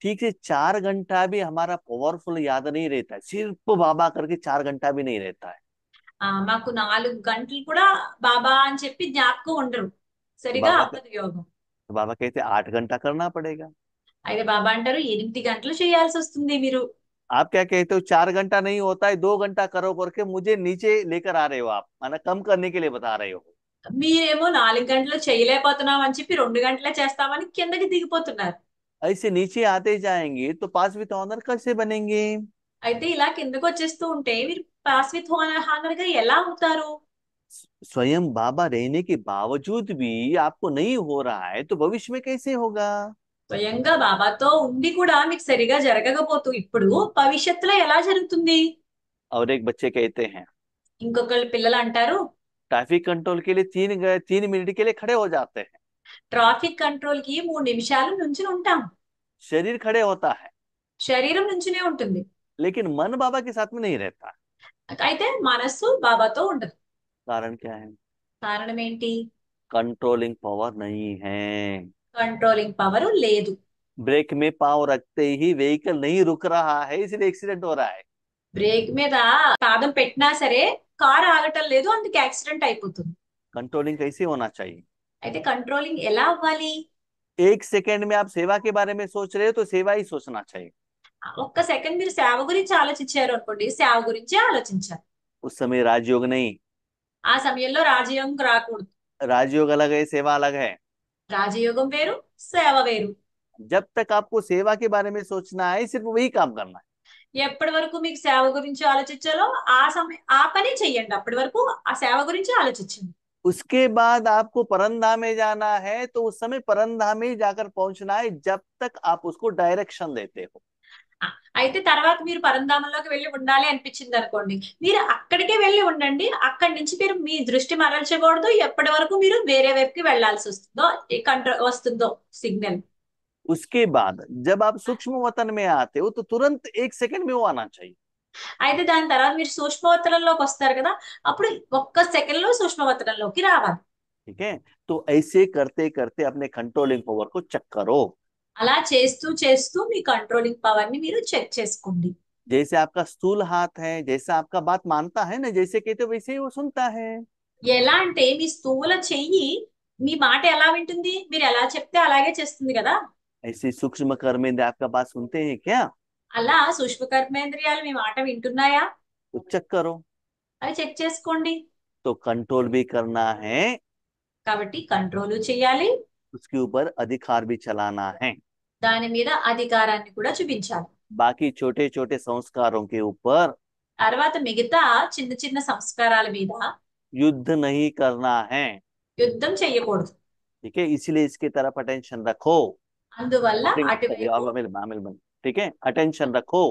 ठीक से 4 घंटा भी हमारा पावरफुल याद नहीं रहता है, सिर्फ बाबा करके 4 घंटा भी नहीं रहता है। మాకు 4 గంటలు కూడా బాబా అని చెప్పి జ్ఞాపకం ఉండరు, तो సరిగా बाबा అవ్వదు యోగం. तो बाबा कहते 8 घंटा करना पड़ेगा। అయితే బాబా అంటారు 8 గంటలు చేయాల్సి వస్తుంది మీరు. आप क्या कहते हो, 4 घंटा नहीं होता है, 2 घंटा करो करके मुझे नीचे लेकर आ रहे हो आप, माना कम करने के लिए बता रहे हो। మీరేమో 4 గంటలు చేయలేకపోతున్నాం అని చెప్పి 2 గంటలే చేస్తామని కిందకి దిగిపోతున్నారు. ऐसे नीचे आते जाएंगे तो पास विथ ऑनर कैसे बनेंगे। అయితే ఇలా కిందకు వచ్చేస్తూ ఉంటే మీరు పాస్ విత్ హానర్ గా ఎలా అవుతారు? स्वयं बाबा रहने के बावजूद भी आपको नहीं हो रहा है, तो भविष्य में कैसे होगा। స్వయంగా బాబాతో ఉండి కూడా మీకు సరిగా జరగకపోతూ ఇప్పుడు భవిష్యత్తులో ఎలా జరుగుతుంది? और एक बच्चे कहते हैं ఇంకొకళ్ళు పిల్లలు అంటారు, ट्रैफिक कंट्रोल के लिए 3 मिनट के लिए खड़े हो जाते हैं, ట్రాఫిక్ కంట్రోల్ కి 3 నిమిషాలు నుంచుని ఉంటాం, शरीर खड़े होता है, శరీరం నుంచునే ఉంటుంది, लेकिन मन बाबा के साथ में नहीं रहता। అయితే మనస్సు బాబాతో ఉండదు. कारण क्या है? కారణం ఏంటి? कंट्रोलिंग पावर नहीं है। కంట్రోలింగ్ పవర్ లేదు. ब्रेक में पाँव रखते ही व्हीकल नहीं रुक रहा है, इसलिए एक्सीडेंट हो रहा है। బ్రేక్ మీద పాదం పెట్టినా సరే కారు ఆగటం లేదు, అందుకే యాక్సిడెంట్ అయిపోతుంది. कंट्रोलिंग कैसे होना चाहिए? అయితే కంట్రోలింగ్ ఎలా అవ్వాలి? 1 सेकंड में आप सेवा के बारे में सोच रहे हो तो सेवा ही सोचना चाहिए। ఒక్క సెకండ్ మీరు సేవ గురించి ఆలోచించారు అనుకోండి, సేవ గురించే ఆలోచించాలి. उस समय राजयोग नहीं, ఆ సమయంలో రాజయోగం రాకూడదు. राजयोग अलग है, सेवा अलग है। రాజయోగం వేరు, సేవ వేరు. जब तक आपको सेवा के बारे में सोचना है, सिर्फ वही काम करना है। ఎప్పటి వరకు మీకు సేవ గురించి ఆలోచించాలో ఆ పని చెయ్యండి. అప్పటి వరకు ఆ సేవ గురించి ఆలోచించండి. उसके बाद आपको परमधाम में जाना है तो उस समय परमधाम में जाकर पहुंचना है, जब तक आप उसको डायरेक्शन देते हो। ఆ, అయితే తర్వాత మీరు పరంధామంలోకి వెళ్ళి ఉండాలి అనిపించింది అనుకోండి, మీరు అక్కడికే వెళ్ళి ఉండండి. అక్కడి నుంచి మీరు మీ దృష్టి మరల్చకూడదు. ఎప్పటి వరకు మీరు వేరే వైపుకి వెళ్ళాల్సి వస్తుందో వస్తుందో సిగ్నల్. उसके बाद जब आप सूक्ष्म वतन में आते हो तो तुरंत 1 सेकंड में वो आना चाहिए। అయితే దాని తర్వాత మీరు సూక్ష్మవతనంలోకి వస్తారు కదా, అప్పుడు ఒక్క సెకండ్ లో సూక్ష్మవతనంలోకి రావాలి. ठीक है, तो ऐसे करते करते अपने कंट्रोलिंग पावर को चेक करो। అలా చేస్తూ చేస్తూ మీ కంట్రోలింగ్ పవర్ ని మీరు చెక్ చేసుకోండి. जैसे आपका स्थूल हाथ है, जैसा आपका बात मानता है ना, जैसे कहते हो वैसे ही वो सुनता है। ఎలా అంటే మీ స్థూల చెయ్యి మీ మాట ఎలా వింటుంది, మీరు ఎలా చెప్తే అలాగే చేస్తుంది కదా. ऐसे सूक्ष्म कर्मेंद्र आपका बात सुनते हैं क्या? అలా సూక్ష్మ కర్మేంద్రియాలు మీ మాట వింటున్నాయా? तो चेक करो। అవి చెక్ చేసుకోండి. तो कंट्रोल भी करना है, కాబట్టి కంట్రోల్ చేయాలి, उसके ऊपर अधिकार भी चलाना है। దాని మీద అధికారాన్ని కూడా చూపించాలి. बाकी छोटे छोटे संस्कारों के ऊपर తర్వాత మిగతా చిన్న చిన్న సంస్కారాల మీద युद्ध नहीं करना है। యుద్ధం చెయ్యకూడదు. ठीक है, इसलिए इसकी तरफ अटेंशन रखो। అందువల్ల అటువైపు ठीक है, अटेंशन रखो।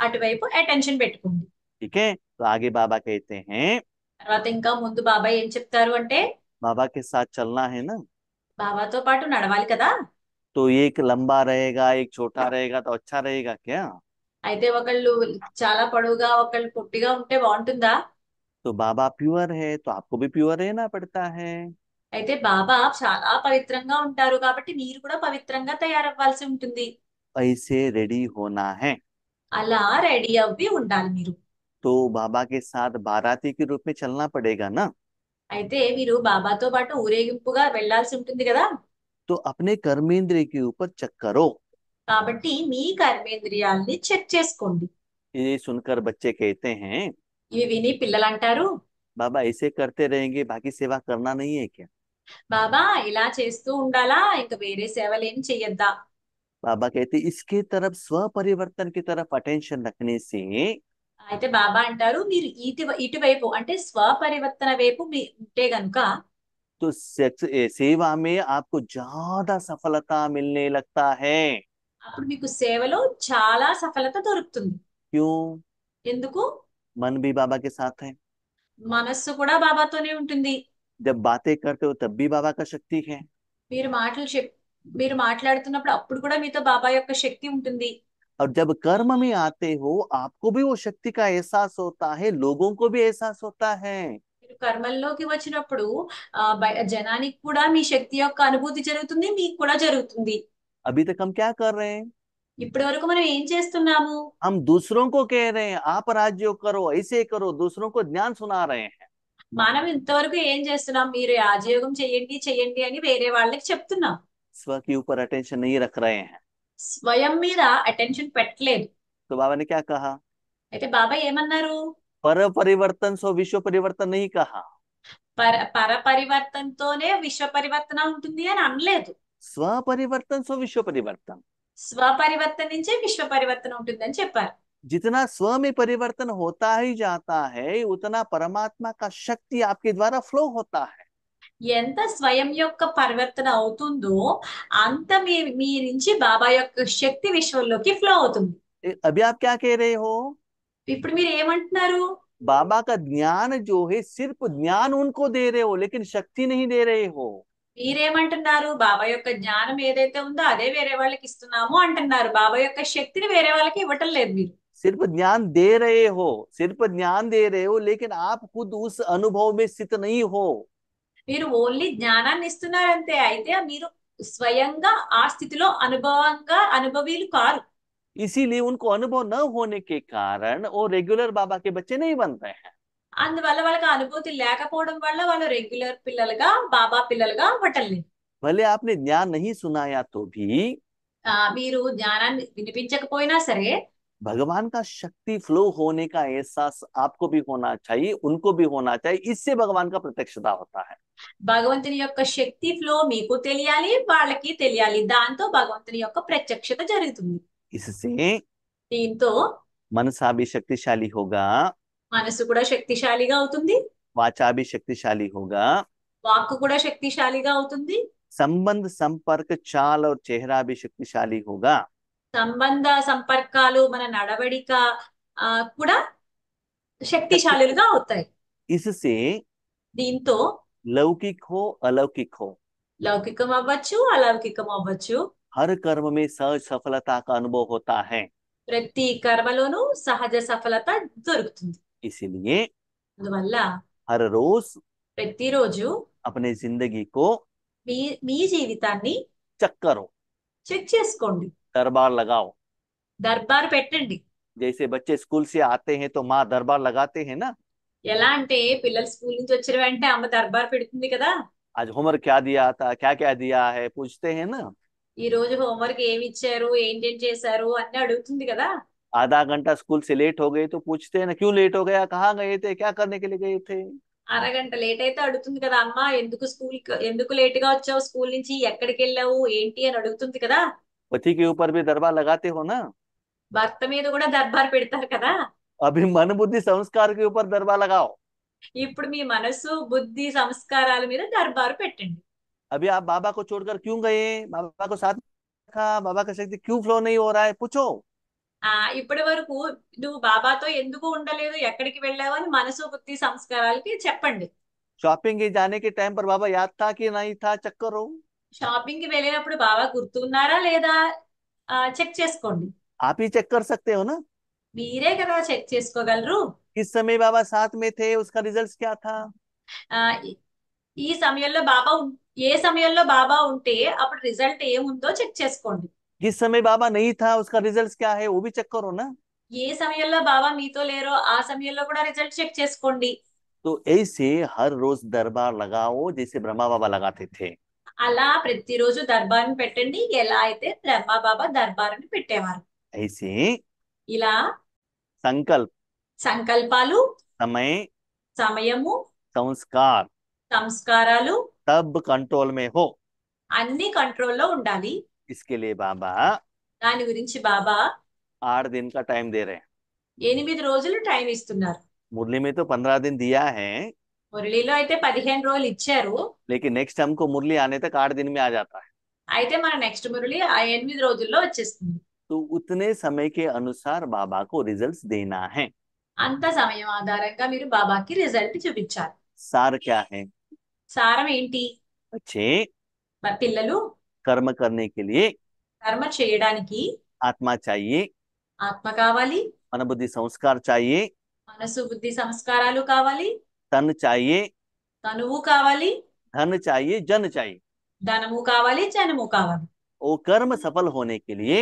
అటువైపు అటెన్షన్ పెట్టుకోండి. ठीक है, तो आगे बाबा कहते हैं, తర్వాత ఇంకా ముందు బాబా ఏం చెప్తారు అంటే, बाबा के साथ चलना है ना, బాబాతో పాటు నడవాలి కదా. तो एक लंबा रहेगा एक छोटा रहेगा तो अच्छा रहेगा क्या? అయితే ఒకళ్ళు చాలా పొడవుగా ఒకళ్ళు పొట్టిగా ఉంటే బాగుంటుందా? तो बाबा प्योर है तो आपको भी प्योर रहना पड़ता है। అయితే బాబా చాలా పవిత్రంగా ఉంటారు కాబట్టి మీరు కూడా పవిత్రంగా తయారవ్వాల్సి ఉంటుంది. ऐसे रेडी होना है। అలా రెడీ అవ్వి ఉండాలి మీరు. तो बाबा के साथ बाराती के रूप में चलना पड़ेगा ना। అయితే మీరు బాబాతో పాటు ఊరేగింపుగా వెళ్ళాల్సి ఉంటుంది కదా. तो अपने कर्मेंद्रिय के ऊपर चेक करो। కాబట్టి మీ కర్మేంద్రియాల్ని చెక్ చేసుకోండి. ये सुनकर बच्चे कहते हैं, ఇవి విని పిల్లలు అంటారు, बाबा ऐसे करते रहेंगे बाकी सेवा करना नहीं है क्या? బాబా ఇలా చేస్తూ ఉండాలా, ఇంకా వేరే సేవలేం చెయ్యొద్దా? बाबा कहते इसके तरफ स्व परिवर्तन की तरफ अटेंशन रखने से అయితే బాబా అంటారు, మీరు ఇటువైపు అంటే స్వపరివర్తన వైపు ఉంటే గనుక तो सेवा में आपको ज्यादा सफलता मिलने लगता है। అప్పుడు మీకు సేవలో చాలా సఫలత దొరుకుతుంది. क्यों? ఎందుకు? मन भी बाबा के साथ है, మనస్సు కూడా బాబాతోనే ఉంటుంది. जब बातें करते हो तब भी बाबा का शक्ति है, మీరు మీరు మాట్లాడుతున్నప్పుడు అప్పుడు కూడా మీతో బాబా యొక్క శక్తి ఉంటుంది. और जब कर्म में आते हो आपको भी वो शक्ति का एहसास होता है, लोगों को भी एहसास होता है। మీరు కర్మల్లోకి వచ్చినప్పుడు జనానికి కూడా మీ శక్తి యొక్క అనుభూతి జరుగుతుంది, మీకు కూడా జరుగుతుంది. अभी तक हम क्या कर रहे हैं? ఇప్పటి వరకు మనం ఏం చేస్తున్నాము? हम दूसरों को कह रहे हैं आप राजयोग करो ऐसे करो, दूसरों को ज्ञान सुना रहे हैं। మనం ఇంతవరకు ఏం చేస్తున్నాం? మీరు రాజయోగం చెయ్యండి చెయ్యండి అని వేరే వాళ్ళకి చెప్తున్నాం. स्व के ऊपर अटेंशन नहीं रख रहे हैं। స్వయం మీద అటెన్షన్ పెట్టలేదు. तो बाबा ने क्या कहा? అయితే బాబా ఏమన్నారు? पर परिवर्तन सो विश्व परिवर्तन नहीं कहा। పర పరివర్తనతోనే విశ్వ పరివర్తన ఉంటుంది అని అనలేదు. स्व परिवर्तन सो विश्व परिवर्तन। స్వపరివర్తన నుంచే విశ్వ పరివర్తన ఉంటుందని చెప్పారు. जितना स्व में परिवर्तन होता ही जाता है उतना परमात्मा का शक्ति आपके द्वारा फ्लो होता है। ఎంత స్వయం యొక్క పరివర్తన అవుతుందో అంత మీ నుంచి బాబా యొక్క శక్తి విశ్వంలోకి ఫ్లో అవుతుంది. अभी आप क्या कह रहे हो? ఇప్పుడు మీరు ఏమంటున్నారు? बाबा का ज्ञान जो है सिर्फ ज्ञान उनको दे रहे हो लेकिन शक्ति नहीं दे रहे हो। మీరేమంటున్నారు? బాబా యొక్క జ్ఞానం ఏదైతే ఉందో అదే వేరే వాళ్ళకి ఇస్తున్నాము అంటున్నారు. బాబా యొక్క శక్తిని వేరే వాళ్ళకి ఇవ్వటం లేదు మీరు. सिर्फ ज्ञान दे रहे हो, सिर्फ ज्ञान दे रहे हो, लेकिन आप खुद उस अनुभव में स्थित नहीं हो। మీరు ఓన్లీ జ్ఞానాన్ని ఇస్తున్నారంతే. అయితే మీరు స్వయంగా ఆ స్థితిలో అనుభవీలు కారు. इसीलिए उनको अनुभव न होने के कारण वो रेगुलर बाबा के बच्चे नहीं बनते हैं। అందువల్ల వాళ్ళకి అనుభూతి లేకపోవడం వల్ల వాళ్ళు రెగ్యులర్ పిల్లలుగా బాబా పిల్లలుగా అవ్వటం లేదు. भले आपने ज्ञान नहीं सुनाया तो भी మీరు జ్ఞానాన్ని వినిపించకపోయినా సరే भगवान का शक्ति फ्लो होने का एहसास आपको भी होना चाहिए, उनको भी होना चाहिए। इससे भगवान का प्रत्यक्षता होता है। భగవంతుని యొక్క శక్తి ఫ్లో మీకు తెలియాలి, వాళ్ళకి తెలియాలి. దాంతో భగవంతుని యొక్క ప్రత్యక్షత జరుగుతుంది. इससे దీంతో मनसा भी शक्तिशाली होगा, మనసు కూడా శక్తిశాలిగా అవుతుంది, वाचा भी शक्तिशाली होगा, వాక్కు కూడా శక్తిశాలిగా అవుతుంది, संबंध संपर्क चाल और चेहरा भी शक्तिशाली होगा। సంబంధ సంపర్కాలు మన నడవడిక కూడా శక్తిశాలులుగా అవుతాయి. इससे దీంతో लौकिक हो अलौकिक हो, లౌకికం అవ్వచ్చు, అలౌకికం అవ్వచ్చు, हर कर्म में सहज सफलता का अनुभव होता है। ప్రతి కర్మలోనూ సహజ సఫలత దొరుకుతుంది. इसीलिए అందువల్ల हर रोज ప్రతిరోజు अपने जिंदगी को మీ మీ జీవితాన్ని चेक करो, చెక్ చేసుకోండి, दरबार लगाओ। దర్బార్ పెట్టండి. जैसे बच्चे स्कूल से आते हैं तो माँ दरबार लगाते हैं ना। ఎలా అంటే పిల్లలు స్కూల్ నుంచి వచ్చిన వెంటనే అమ్మ దర్బార్ పెడుతుంది కదా. आज होमवर्क क्या दिया था, क्या क्या दिया है, पूछते हैं ना। ఈ రోజు హోంవర్క్ ఏమి ఇచ్చారు, ఏంటేం చేశారు అన్ని అడుగుతుంది కదా. आधा घंटा स्कूल से लेट हो गए तो पूछते हैं ना, क्यों लेट हो गया, कहाँ गए थे, क्या करने के लिए गए थे। అరగంట లేట్ అయితే అడుగుతుంది కదా, అమ్మ ఎందుకు లేట్ గా వచ్చావు, స్కూల్ నుంచి ఎక్కడికి వెళ్ళావు ఏంటి అని అడుగుతుంది కదా. पति के ऊपर भी दरबार लगाते हो ना। భర్త మీద కూడా దర్బార్ పెడతారు కదా. अभी मन बुद्धि संस्कार के ऊपर दरबार लगाओ। ఇప్పుడు మీ మనసు బుద్ధి సంస్కారాల మీద దర్బారు పెట్టండి. अभी आप बाबा को छोड़कर क्यों गए, बाबा को साथ रखा, बाबा का शक्ति क्यों फ्लो नहीं हो रहा है, पूछो। ఇప్పటి వరకు నువ్వు బాబాతో ఎందుకు ఉండలేదు, ఎక్కడికి వెళ్ళావు అని మనసు బుద్ధి సంస్కారాలకి చెప్పండి. शॉपिंग के जाने के टाइम पर बाबा याद था कि नहीं था, चेक करो। షాపింగ్ కి వెళ్ళినప్పుడు బాబా గుర్తున్నారా లేదా చెక్ చేసుకోండి. आप ही चेक कर सकते हो ना। మీరే కదా చెక్ చేసుకోగలరు. किस समय बाबा साथ में थे, उसका रिजल्ट क्या था। ఆ ఈ ఈ సమయంలో ఏ సమయంలో బాబా ఉంటే అప్పుడు రిజల్ట్ ఏముందో చెక్ చేసుకోండి. जिस समय बाबा नहीं था उसका रिजल्ट क्या है, वो भी चेक करो ना। ఏ సమయంలో బాబా మీతో లేరో ఆ సమయంలో కూడా రిజల్ట్ చెక్ చేసుకోండి. तो ऐसे हर रोज दरबार लगाओ जैसे ब्रह्मा बाबा लगाते थे। అలా ప్రతిరోజు దర్బార్ని పెట్టండి, ఎలా అయితే బ్రహ్మ బాబా దర్బార్ని పెట్టేవారు. ऐसे ఇలా संकल्प, సంకల్పాలు, समय, సమయము, संस्कार సంస్కారాలు सब कंट्रोल में हो। అన్ని కంట్రోల్లో ఉండాలి. इसके लिए बाबा దాని గురించి బాబా 8 दिन का टाइम दे रहे हैं। 8 రోజులు టైం ఇస్తున్నారు. मुरली में तो 15 दिन दिया है, మురళిలో అయితే 15 రోజులు ఇచ్చారు. लेकिन नेक्स्ट हमको मुरली आने तक 8 दिन में आ जाता है। అయితే మన నెక్స్ట్ మురళి 8 రోజుల్లో వచ్చేస్తుంది. तो उतने समय के अनुसार बाबा को रिजल्ट्स देना है। అంత సమయం ఆధారంగా మీరు బాబాకి రిజల్ట్ చూపించాలి. सार क्या है, సారం ఏంటి? बच्चे మరి పిల్లలు कर्म करने के लिए కర్మ చేయడానికి आत्मा चाहिए, ఆత్మ కావాలి, मन बुद्धि संस्कार चाहिए, మనసు బుద్ధి సంస్కారాలు కావాలి, तन चाहिए, తనువు కావాలి, धन चाहिए, जन चाहिए। ధనము కావాలి, జనము కావాలి. वो कर्म सफल होने के लिए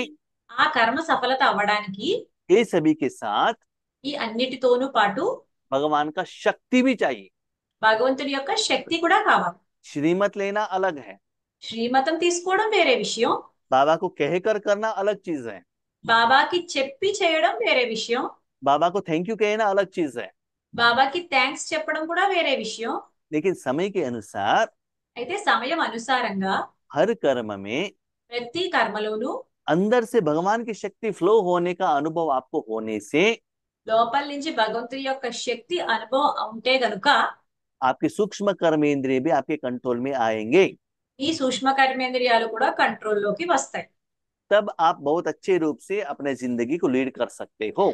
ఆ కర్మ సఫలత అవ్వడానికి ये सभी के साथ ఈ అన్నిటితోనూ పాటు भगवान का शक्ति भी चाहिए। భగవంతుడి యొక్క శక్తి కూడా కావాలి. श्रीमत लेना अलग है, శ్రీమతం తీసుకోవడం వేరే విషయం, बाबा को कहकर करना अलग चीज है, బాబాకి చెప్పి చేయడం వేరే విషయం, बाबा को थैंक यू कहना अलग चीज है। బాబాకి థ్యాంక్స్ చెప్పడం కూడా వేరే విషయం. लेकिन समय के अनुसार అయితే సమయం అనుసారంగా हर कर्म में ప్రతి కర్మలోనూ अंदर से भगवान की शक्ति फ्लो होने का अनुभव आपको होने से లోపల నుంచి భగవంతుడి యొక్క శక్తి అనుభవం ఉంటే గనుక आपके सूक्ष्म कर्मेंद्रिय भी आपके कंट्रोल में आएंगे। ఈ సూక్ష్మ కర్మేంద్రియాలు కూడా కంట్రోల్లోకి వస్తాయి. तब आप बहुत अच्छे रूप से अपने जिंदगी को लीड कर सकते हो।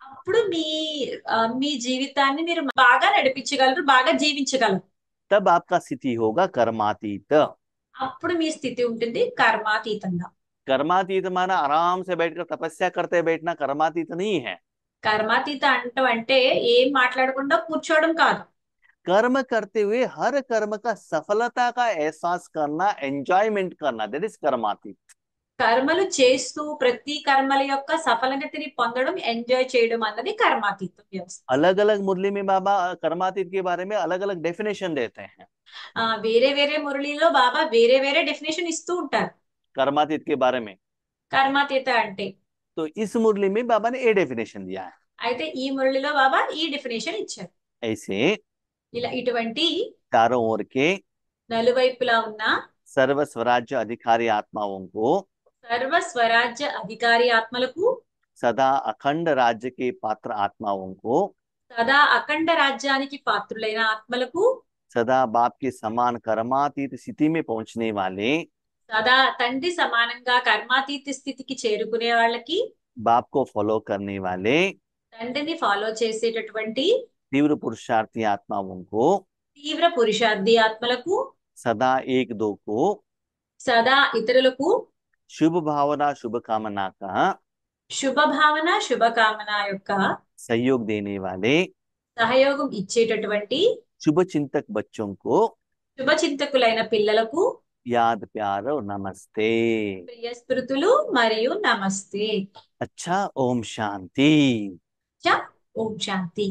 అప్పుడు మీ జీవితాన్ని మీరు బాగా నడిపించగలరు, బాగా జీవించగలరు. तब आपका स्थिति होगा कर्मातीत। అప్పుడు మీ స్థితి ఉంటుంది కర్మాతీతంగా. कर्मातीत माना आराम से बैठकर तपस्या करते बैठना कर्मातीत नहीं है। కర్మాతీత అంటే ఏం మాట్లాడకుండా కూర్చోవడం కాదు. कर्म करते हुए हर कर्म का सफलता का एहसास करना, एंजॉयमेंट करना, दैट इज कर्मातीत। కర్మలు చేస్తూ ప్రతి కర్మల యొక్క సఫలతని పొందడం, ఎంజాయ్ చేయడం అన్నది కర్మాతీత వ్యవస్థ. अलग अलग मुरली में बाबा कर्मातीत के बारे में अलग अलग डेफिनेशन देते हैं। వేరే వేరే మురళిలో బాబా వేరే వేరే డెఫినేషన్ ఇస్తూ ఉంటారు कर्मातीत के बारे में కర్మాతీత అంటే. तो इस मुरली में बाबा ने ये डेफिनेशन दिया है। అయితే ఈ మురళిలో బాబా ఈ డెఫినేషన్ ఇచ్చారు. ऐसे ఇలా ఇటువంటి चारों ओर के నలువైపులా ఉన్న सर्व स्वराज्य अधिकारी आत्माओं को, సర్వ స్వరాజ్య అధికారి ఆత్మలకు, सदा अखंड राज्य के पात्र आत्माओं को, సదా అఖండ రాజ్యానికి పాత్రులైన ఆత్మలకు, सदा बाप के समान कर्मातीत स्थिति में पहुंचने वाले, సదా తండ్రి సమానంగా కర్మాతీత స్థితికి చేరుకునే వాళ్ళకి, बाप को फॉलो करने वाले తండ్రిని ఫాలో చేసేటటువంటి तीव्र पुरुषार्थी आत्माओं को, తీవ్ర పురుషార్థి ఆత్మలకు, सदा एक दो को సదా ఇతరులకు शुभ भावना शुभ कामना का శుభ భావన శుభకామన యొక్క सहयोग देने वाले సహయోగం ఇచ్చేటటువంటి शुभ चिंतक बच्चों को శుభచింతకులైన పిల్లలకు याद प्यार और नमस्ते। ప్రియ స్మృతులు మరియు నమస్తే. अच्छा, ओम शांति। ఓం శాంతి.